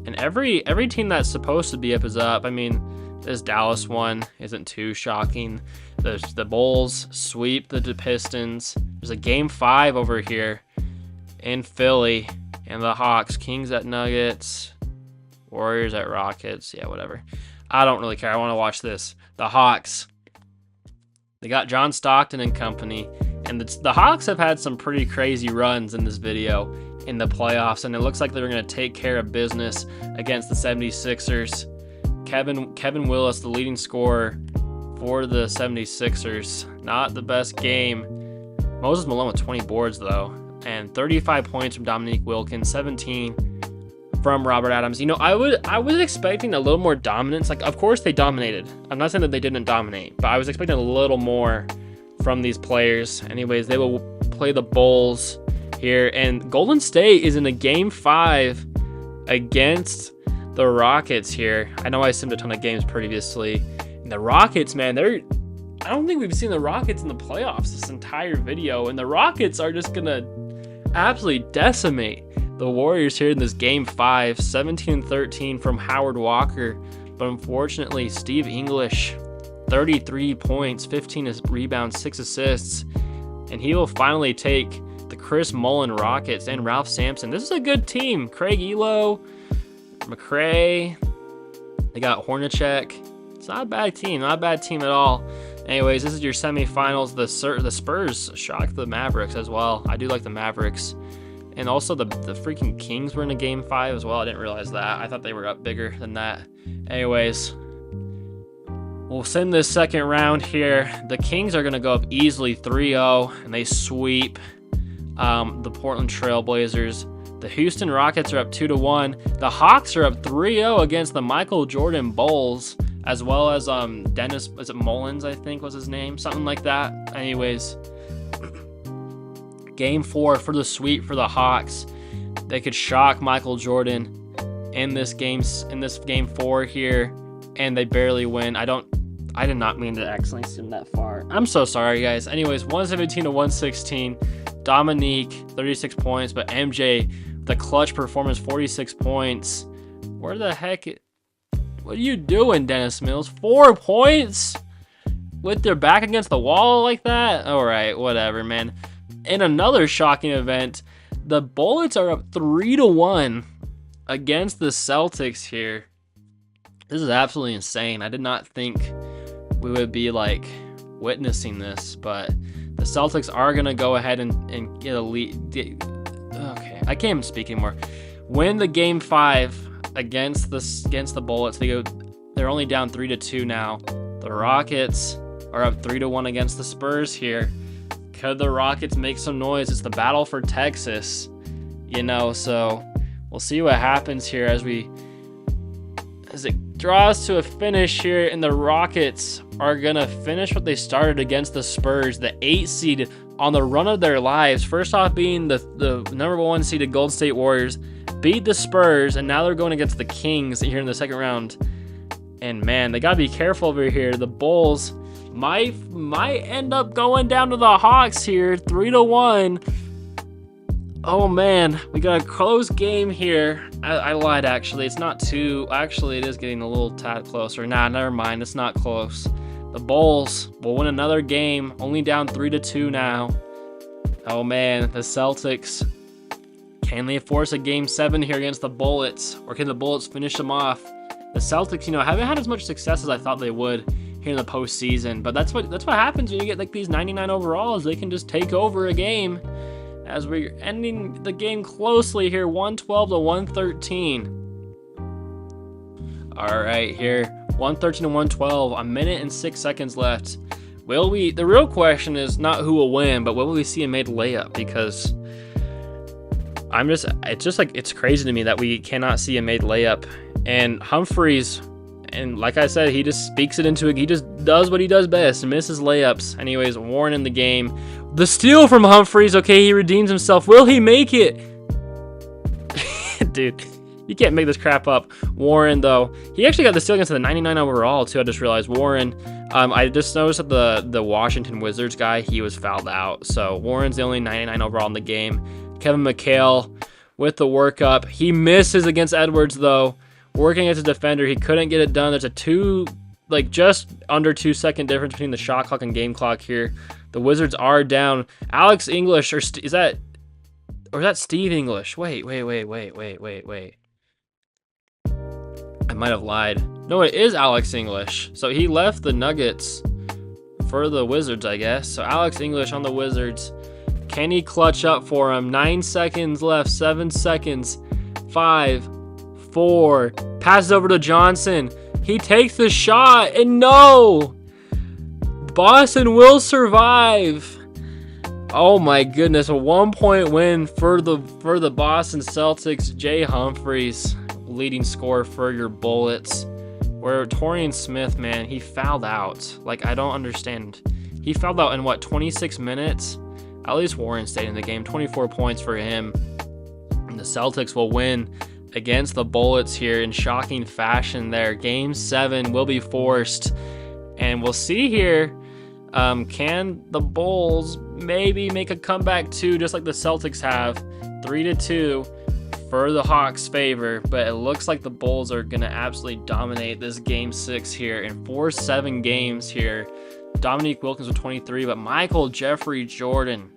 and every team that's supposed to be up is up. I mean, this Dallas one isn't too shocking. The Bulls sweep the Pistons. There's a game 5 over here in Philly, and the Hawks, Kings at Nuggets, Warriors at Rockets. Yeah, whatever. I don't really care. I want to watch this. The Hawks. They got John Stockton and company, and the Hawks have had some pretty crazy runs in this video in the playoffs, and it looks like they're going to take care of business against the 76ers. Kevin Willis, the leading scorer for the 76ers. Not the best game. Moses Malone with 20 boards, though. And 35 points from Dominique Wilkins, 17 from Robert Adams. You know, I was expecting a little more dominance. Like, of course they dominated. I'm not saying that they didn't dominate, but I was expecting a little more from these players. Anyways, they will play the Bulls here. And Golden State is in a game 5 against the Rockets here. I know I simmed a ton of games previously. And the Rockets, man, I don't think we've seen the Rockets in the playoffs this entire video. And the Rockets are just going to absolutely decimate the Warriors here in this game 5. 17-13 from Howard Walker. But unfortunately, Steve English, 33 points, 15 rebounds, 6 assists. And he will finally take the Chris Mullin Rockets and Ralph Sampson. This is a good team. Craig Elo, McRae, they got Hornacek. It's not a bad team at all. Anyways, this is your semifinals. The Spurs shocked the Mavericks as well. I do like the Mavericks. And also the freaking Kings were in a game 5 as well. I didn't realize that. I thought they were up bigger than that. Anyways, we'll send this second round here. The Kings are going to go up easily 3-0, and they sweep the Portland Trailblazers. The Houston Rockets are up 2-1. The Hawks are up 3-0 against the Michael Jordan Bulls, as well as Dennis, was it Mullins, I think was his name? Something like that. Anyways, Game 4 for the sweep for the Hawks. They could shock Michael Jordan in this game 4 here, and they barely win. I did not mean to accidentally zoom that far. I'm so sorry, guys. Anyways, 117 to 116. Dominique, 36 points, but MJ, the clutch performance, 46 points. Where the heck? What are you doing, Dennis Mills? 4 points? With their back against the wall like that? All right, whatever, man. In another shocking event, the Bullets are up 3-1 against the Celtics here. This is absolutely insane. I did not think we would be like witnessing this, but the Celtics are gonna go ahead and get a lead. Okay, I can't even speak anymore. Win the Game 5 against the Bullets. They're only down 3-2 now. The Rockets are up 3-1 against the Spurs here. Could the Rockets make some noise? It's the battle for Texas, you know, so we'll see what happens here as it draws to a finish here, and the Rockets are gonna finish what they started against the Spurs, the 8 seed on the run of their lives. First off being the number 1 seeded Golden State Warriors, beat the Spurs, and now they're going against the Kings here in the second round. And man, they gotta be careful over here. The Bulls might end up going down to the Hawks here, 3-1. Oh man, we got a close game here. I lied, actually. It's not too. Actually, it is getting a little tad closer. Nah, never mind. It's not close. The Bulls will win another game, only down 3-2 now. Oh man, the Celtics. Can they force a Game 7 here against the Bullets, or can the Bullets finish them off? The Celtics, you know, haven't had as much success as I thought they would here in the postseason, but that's what happens when you get like these 99 overalls. They can just take over a game. As we're ending the game closely here, 112 to 113. All right, here, 113 to 112, a minute and 6 seconds left. The real question is not who will win, but will we see a made layup? Because it's crazy to me that we cannot see a made layup. And Humphries, and like I said, he just speaks it into it. He just does what he does best and misses layups. Anyways, Warren in the game. The steal from Humphries. Okay, he redeems himself. Will he make it? Dude, you can't make this crap up. Warren, though, he actually got the steal against the 99 overall, too. I just realized. Warren, I just noticed that the Washington Wizards guy, he was fouled out. So Warren's the only 99 overall in the game. Kevin McHale with the workup. He misses against Edwards, though. Working as a defender, he couldn't get it done. There's a just under 2 second difference between the shot clock and game clock here. The Wizards are down. Alex English, or is that Steve English? Wait. I might have lied. No, it is Alex English. So he left the Nuggets for the Wizards, I guess. So Alex English on the Wizards. Can he clutch up for him? 9 seconds left. 7 seconds. 5, 4. Passes over to Johnson. He takes the shot, and no! Boston will survive. Oh my goodness, a 1-point win for the Boston Celtics. Jay Humphries, leading scorer for your Bullets. Where Torian Smith, man, he fouled out. Like, I don't understand. He fouled out in what, 26 minutes? At least Warren stayed in the game. 24 points for him. And the Celtics will win against the Bullets here in shocking fashion there. Game 7 will be forced. And we'll see here, can the Bulls maybe make a comeback too, just like the Celtics have, 3-2 for the Hawks' favor. But it looks like the Bulls are going to absolutely dominate this Game 6 here in 4-7 games here. Dominique Wilkins with 23, but Michael Jeffrey Jordan,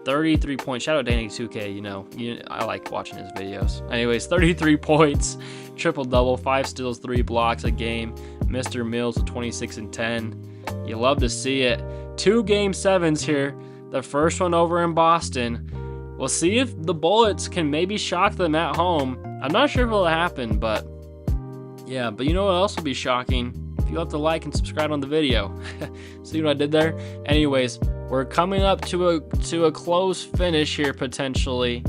33 points. Shout out Danny 2K, you know, I like watching his videos. Anyways, 33 points, triple-double, 5 steals, 3 blocks a game. Mr. Mills with 26 and 10. You love to see it. 2 Game 7s here. The first one over in Boston. We'll see if the Bullets can maybe shock them at home. I'm not sure if it'll happen, but yeah. But you know what else will be shocking? If you have to like and subscribe on the video. See what I did there? Anyways, we're coming up to a close finish here potentially.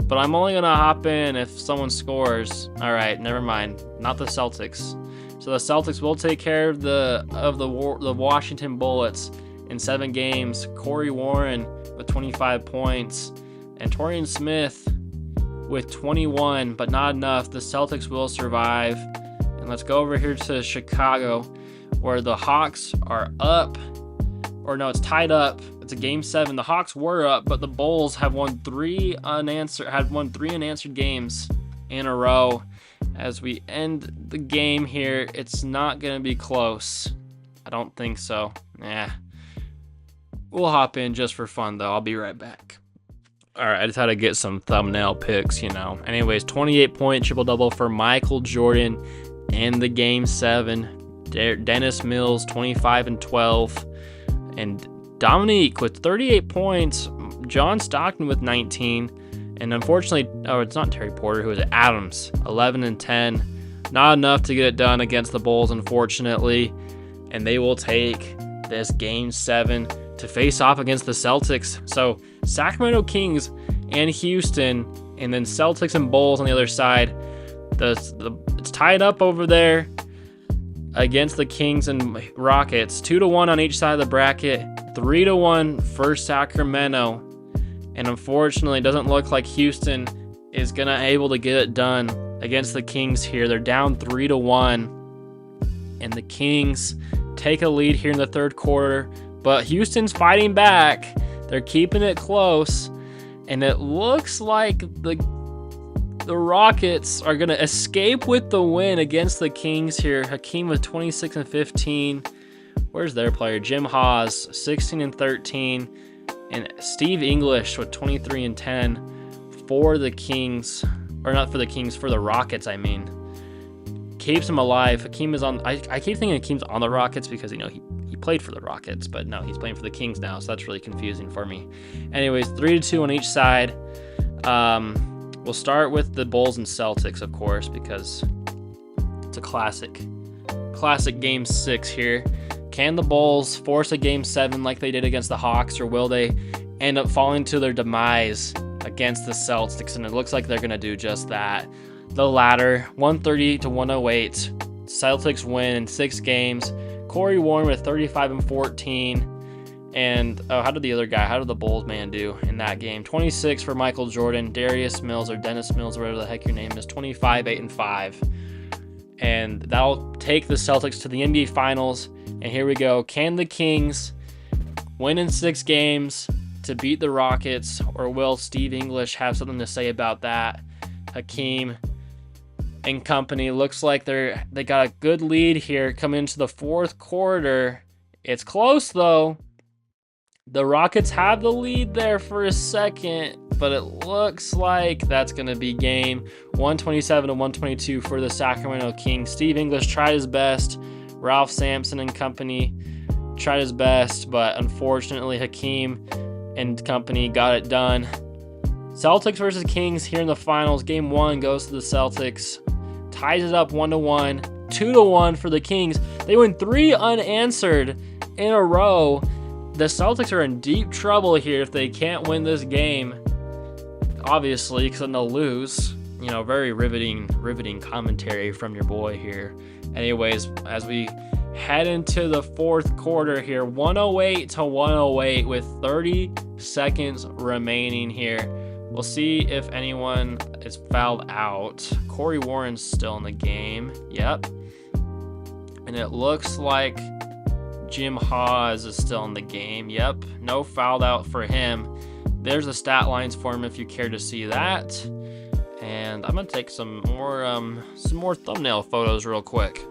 But I'm only gonna hop in if someone scores. All right, never mind. Not the Celtics. So the Celtics will take care of the Washington Bullets in 7 games. Corey Warren with 25 points. And Torian Smith with 21, but not enough. The Celtics will survive. And let's go over here to Chicago, where the Hawks are up. Or no, it's tied up. It's a game 7. The Hawks were up, but the Bulls have won 3 unanswered games in a row. As we end the game here, it's not going to be close. I don't think so. We'll hop in just for fun, though. I'll be right back. All right, I just had to get some thumbnail pics, Anyways, 28-point triple-double for Michael Jordan in the game 7. Dennis Mills, 25 and 12. And Dominique with 38 points. John Stockton with 19. And unfortunately, it's not Terry Porter, who is Adams, 11 and 10. Not enough to get it done against the Bulls, unfortunately. And they will take this game 7 to face off against the Celtics. So Sacramento Kings and Houston, and then Celtics and Bulls on the other side. It's tied up over there against the Kings and Rockets. 2-1 on each side of the bracket. 3-1 for Sacramento. And unfortunately, it doesn't look like Houston is going to able to get it done against the Kings here. They're down 3-1. And the Kings take a lead here in the third quarter. But Houston's fighting back. They're keeping it close. And it looks like the Rockets are going to escape with the win against the Kings here. Hakeem with 26 and 15. Where's their player? Jim Haas, 16 and 13. And Steve English with 23 and 10 for the Kings. Or not for the Kings, for the Rockets, I mean. Keeps him alive. Hakeem is on... I keep thinking Hakeem's on the Rockets because, he played for the Rockets. But no, he's playing for the Kings now, so that's really confusing for me. Anyways, 3-2 on each side. We'll start with the Bulls and Celtics, of course, because it's a classic game 6 here. Can the Bulls force a game 7 like they did against the Hawks, or will they end up falling to their demise against the Celtics? And it looks like they're going to do just that. The latter, 130-108. Celtics win in 6 games. Corey Warren with 35 and 14. And how did the Bulls man do in that game? 26 for Michael Jordan, Darius Mills or Dennis Mills, whatever the heck your name is, 25, 8 and 5. And that'll take the Celtics to the NBA Finals. And here we go. Can the Kings win in 6 games to beat the Rockets, or will Steve English have something to say about that? Hakeem and company, looks like they got a good lead here coming into the fourth quarter. It's close though. The Rockets have the lead there for a second, but it looks like that's going to be game 127-122 for the Sacramento Kings. Steve English tried his best. Ralph Sampson and company tried his best, but unfortunately Hakeem and company got it done. Celtics versus Kings here in the finals. Game 1 goes to the Celtics. Ties it up 1-1. 2-1 for the Kings. They win 3 unanswered in a row. The Celtics are in deep trouble here if they can't win this game. Obviously, because then they'll lose. Very riveting commentary from your boy here. Anyways, as we head into the fourth quarter here, 108-108 with 30 seconds remaining here. We'll see if anyone is fouled out. Corey Warren's still in the game. Yep. And it looks like Jim Haas is still in the game. Yep. No fouled out for him. There's the stat lines for him if you care to see that. And I'm going to take some more thumbnail photos real quick.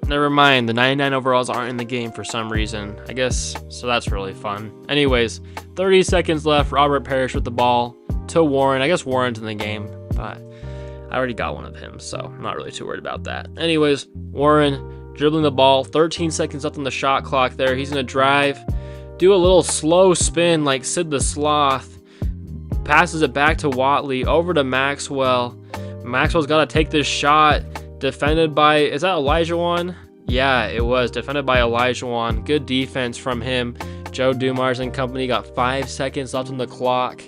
Never mind, the 99 overalls aren't in the game for some reason, I guess, so that's really fun. Anyways, 30 seconds left. Robert Parrish with the ball to Warren. I guess Warren's in the game, but I already got one of him, so I'm not really too worried about that. Anyways, Warren dribbling the ball. 13 seconds left on the shot clock there. He's going to drive, do a little slow spin like Sid the Sloth. Passes it back to Watley, over to Maxwell. Maxwell's got to take this shot. Defended by, is that Elijah? Yeah, it was. Defended by Elijah. Good defense from him. Joe Dumars and company got 5 seconds left on the clock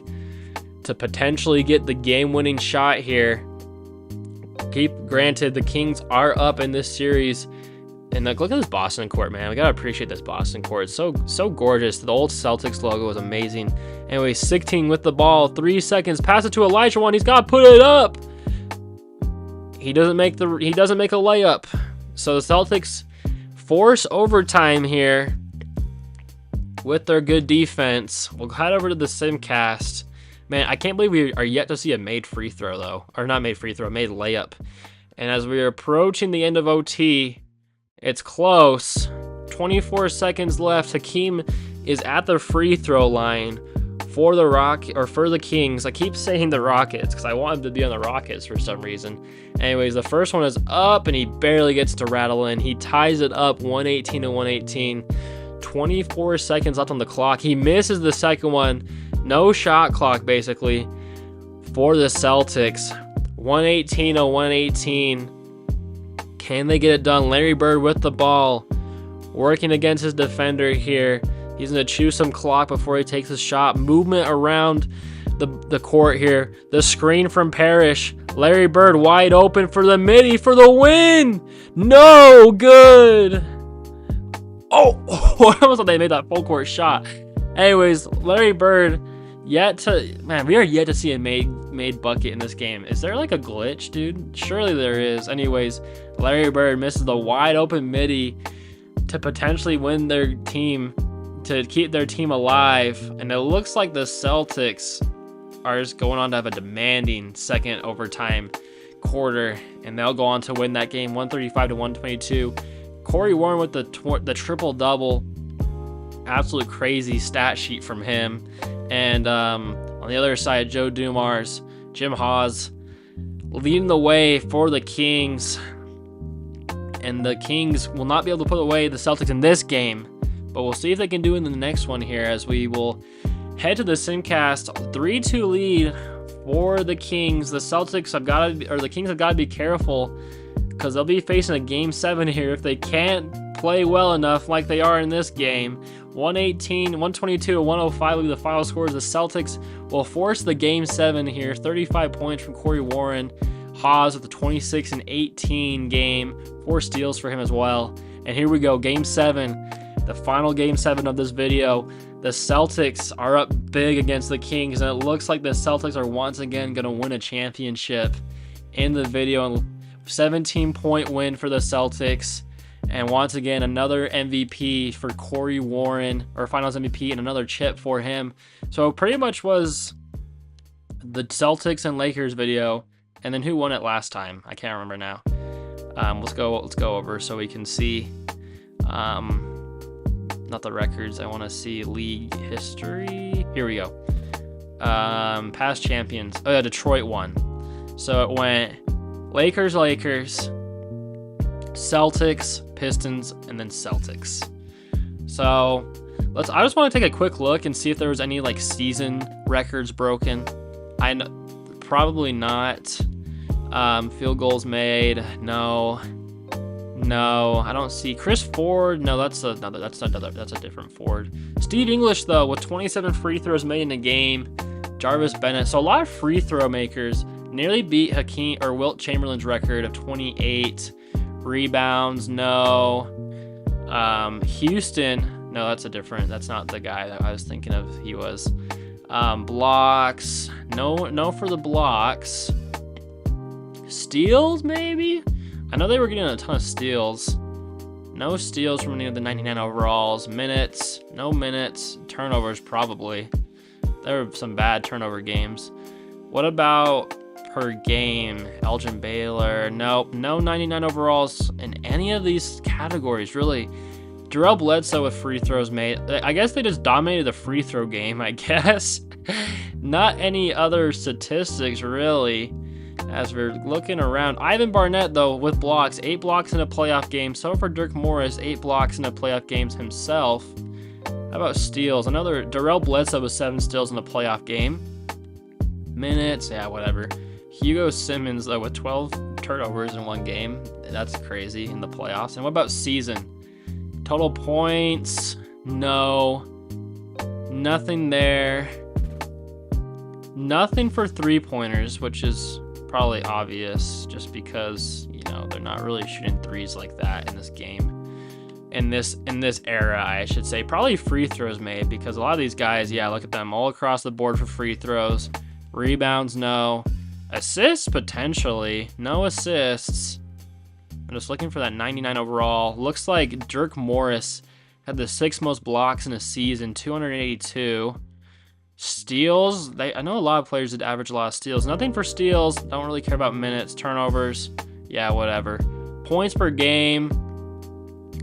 to potentially get the game-winning shot here. Granted, the Kings are up in this series And like, look at this Boston court, man. We gotta appreciate this Boston court. It's so gorgeous. The old Celtics logo was amazing. Anyway, 16 with the ball, 3 seconds. Pass it to Elijah. He's gotta put it up. He doesn't make a layup. So the Celtics force overtime here with their good defense. We'll head over to the simcast. Man, I can't believe we are yet to see a made free throw though, or not made free throw, made layup. And as we are approaching the end of OT, it's close. 24 seconds left. Hakeem is at the free throw line for the Kings. I keep saying the Rockets because I want him to be on the Rockets for some reason. Anyways, the first one is up and he barely gets to rattle in. He ties it up 118 to 118. 24 seconds left on the clock. He misses the second one. No shot clock basically for the Celtics. 118 to 118. Can they get it done? Larry Bird with the ball, working against his defender here. He's going to chew some clock before he takes his shot. Movement around the court here. The screen from Parrish. Larry Bird wide open for the midi for the win. No good. Oh, I almost thought they made that full court shot. Anyways, Larry Bird we are yet to see a made bucket in this game. Is there like a glitch, dude? Surely there is. Anyways, Larry Bird misses the wide open midi to potentially win their team, to keep their team alive. And it looks like the Celtics are just going on to have a demanding second overtime quarter, and they'll go on to win that game 135 to 122. Corey Warren with the triple double. Absolute crazy stat sheet from him. And on the other side, Joe Dumars, Jim Hawes leading the way for the Kings. And the Kings will not be able to put away the Celtics in this game, but we'll see if they can do it in the next one here as we will head to the simcast. 3-2 lead for the Kings. The Kings have got to be careful because they'll be facing a game 7 here if they can't play well enough like they are in this game. 122 to 105 will be the final scores. The Celtics will force the game 7 here. 35 points from Corey Warren. Hawes with the 26 and 18 game. 4 steals for him as well. And here we go, game 7. The final game 7 of this video. The Celtics are up big against the Kings, and it looks like the Celtics are once again going to win a championship in the video. 17-point win for the Celtics. And once again, another MVP for Corey Warren, or Finals MVP, and another chip for him. So it pretty much was the Celtics and Lakers video. And then who won it last time? I can't remember now. Let's go over so we can see. Not the records. I want to see league history. Here we go. Past champions. Oh yeah, Detroit won. So it went Lakers, Celtics, Pistons, and then Celtics. So I just want to take a quick look and see if there was any like season records broken. Probably not. Field goals made, no. I don't see Chris Ford. No, that's a different Ford. Steve English though, with 27 free throws made in a game. Jarvis Bennett. So a lot of free throw makers nearly beat Hakeem or Wilt Chamberlain's record of 28. Rebounds, no. Houston, no, that's not the guy that I was thinking of. He was. Blocks, no for the blocks. Steals, maybe? I know they were getting a ton of steals. No steals from any of the 99 overalls. Minutes, no minutes. Turnovers, probably. There were some bad turnover games. What about per game? Elgin Baylor, nope. No 99 overalls in any of these categories, really. Jarrell Bledsoe with free throws made. I guess they just dominated the free throw game, I guess. Not any other statistics, really, as we're looking around. Ivan Barnett, though, with blocks. 8 blocks in a playoff game. So for Dirk Morris, 8 blocks in a playoff games himself. How about steals? Another Darrell Bledsoe with 7 steals in a playoff game. Minutes, yeah, whatever. Hugo Simmons, though, with 12 turnovers in one game. That's crazy in the playoffs. And what about season? Total points, no. Nothing there. Nothing for three-pointers, which is probably obvious just because, they're not really shooting threes like that in this game. in this era, I should say. Probably free throws made, because a lot of these guys, yeah, look at them all across the board for free throws. Rebounds, no. Assists, potentially. No assists. I'm just looking for that 99 overall. Looks like Dirk Morris had the 6th most blocks in a season, 282. Steals, I know a lot of players did average a lot of steals. Nothing for steals. Don't really care about minutes. Turnovers, yeah, whatever. Points per game.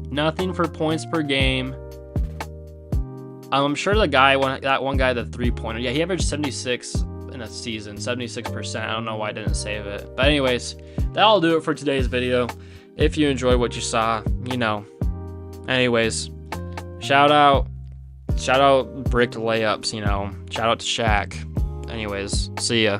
Nothing for points per game. I'm sure that one guy, the 3-pointer, yeah, he averaged 76 in a season, 76%. I don't know why I didn't save it. But anyways, that'll do it for today's video. If you enjoyed what you saw, you know. Anyways, shout out bricked layups, you know. Shout out to Shaq. Anyways, see ya.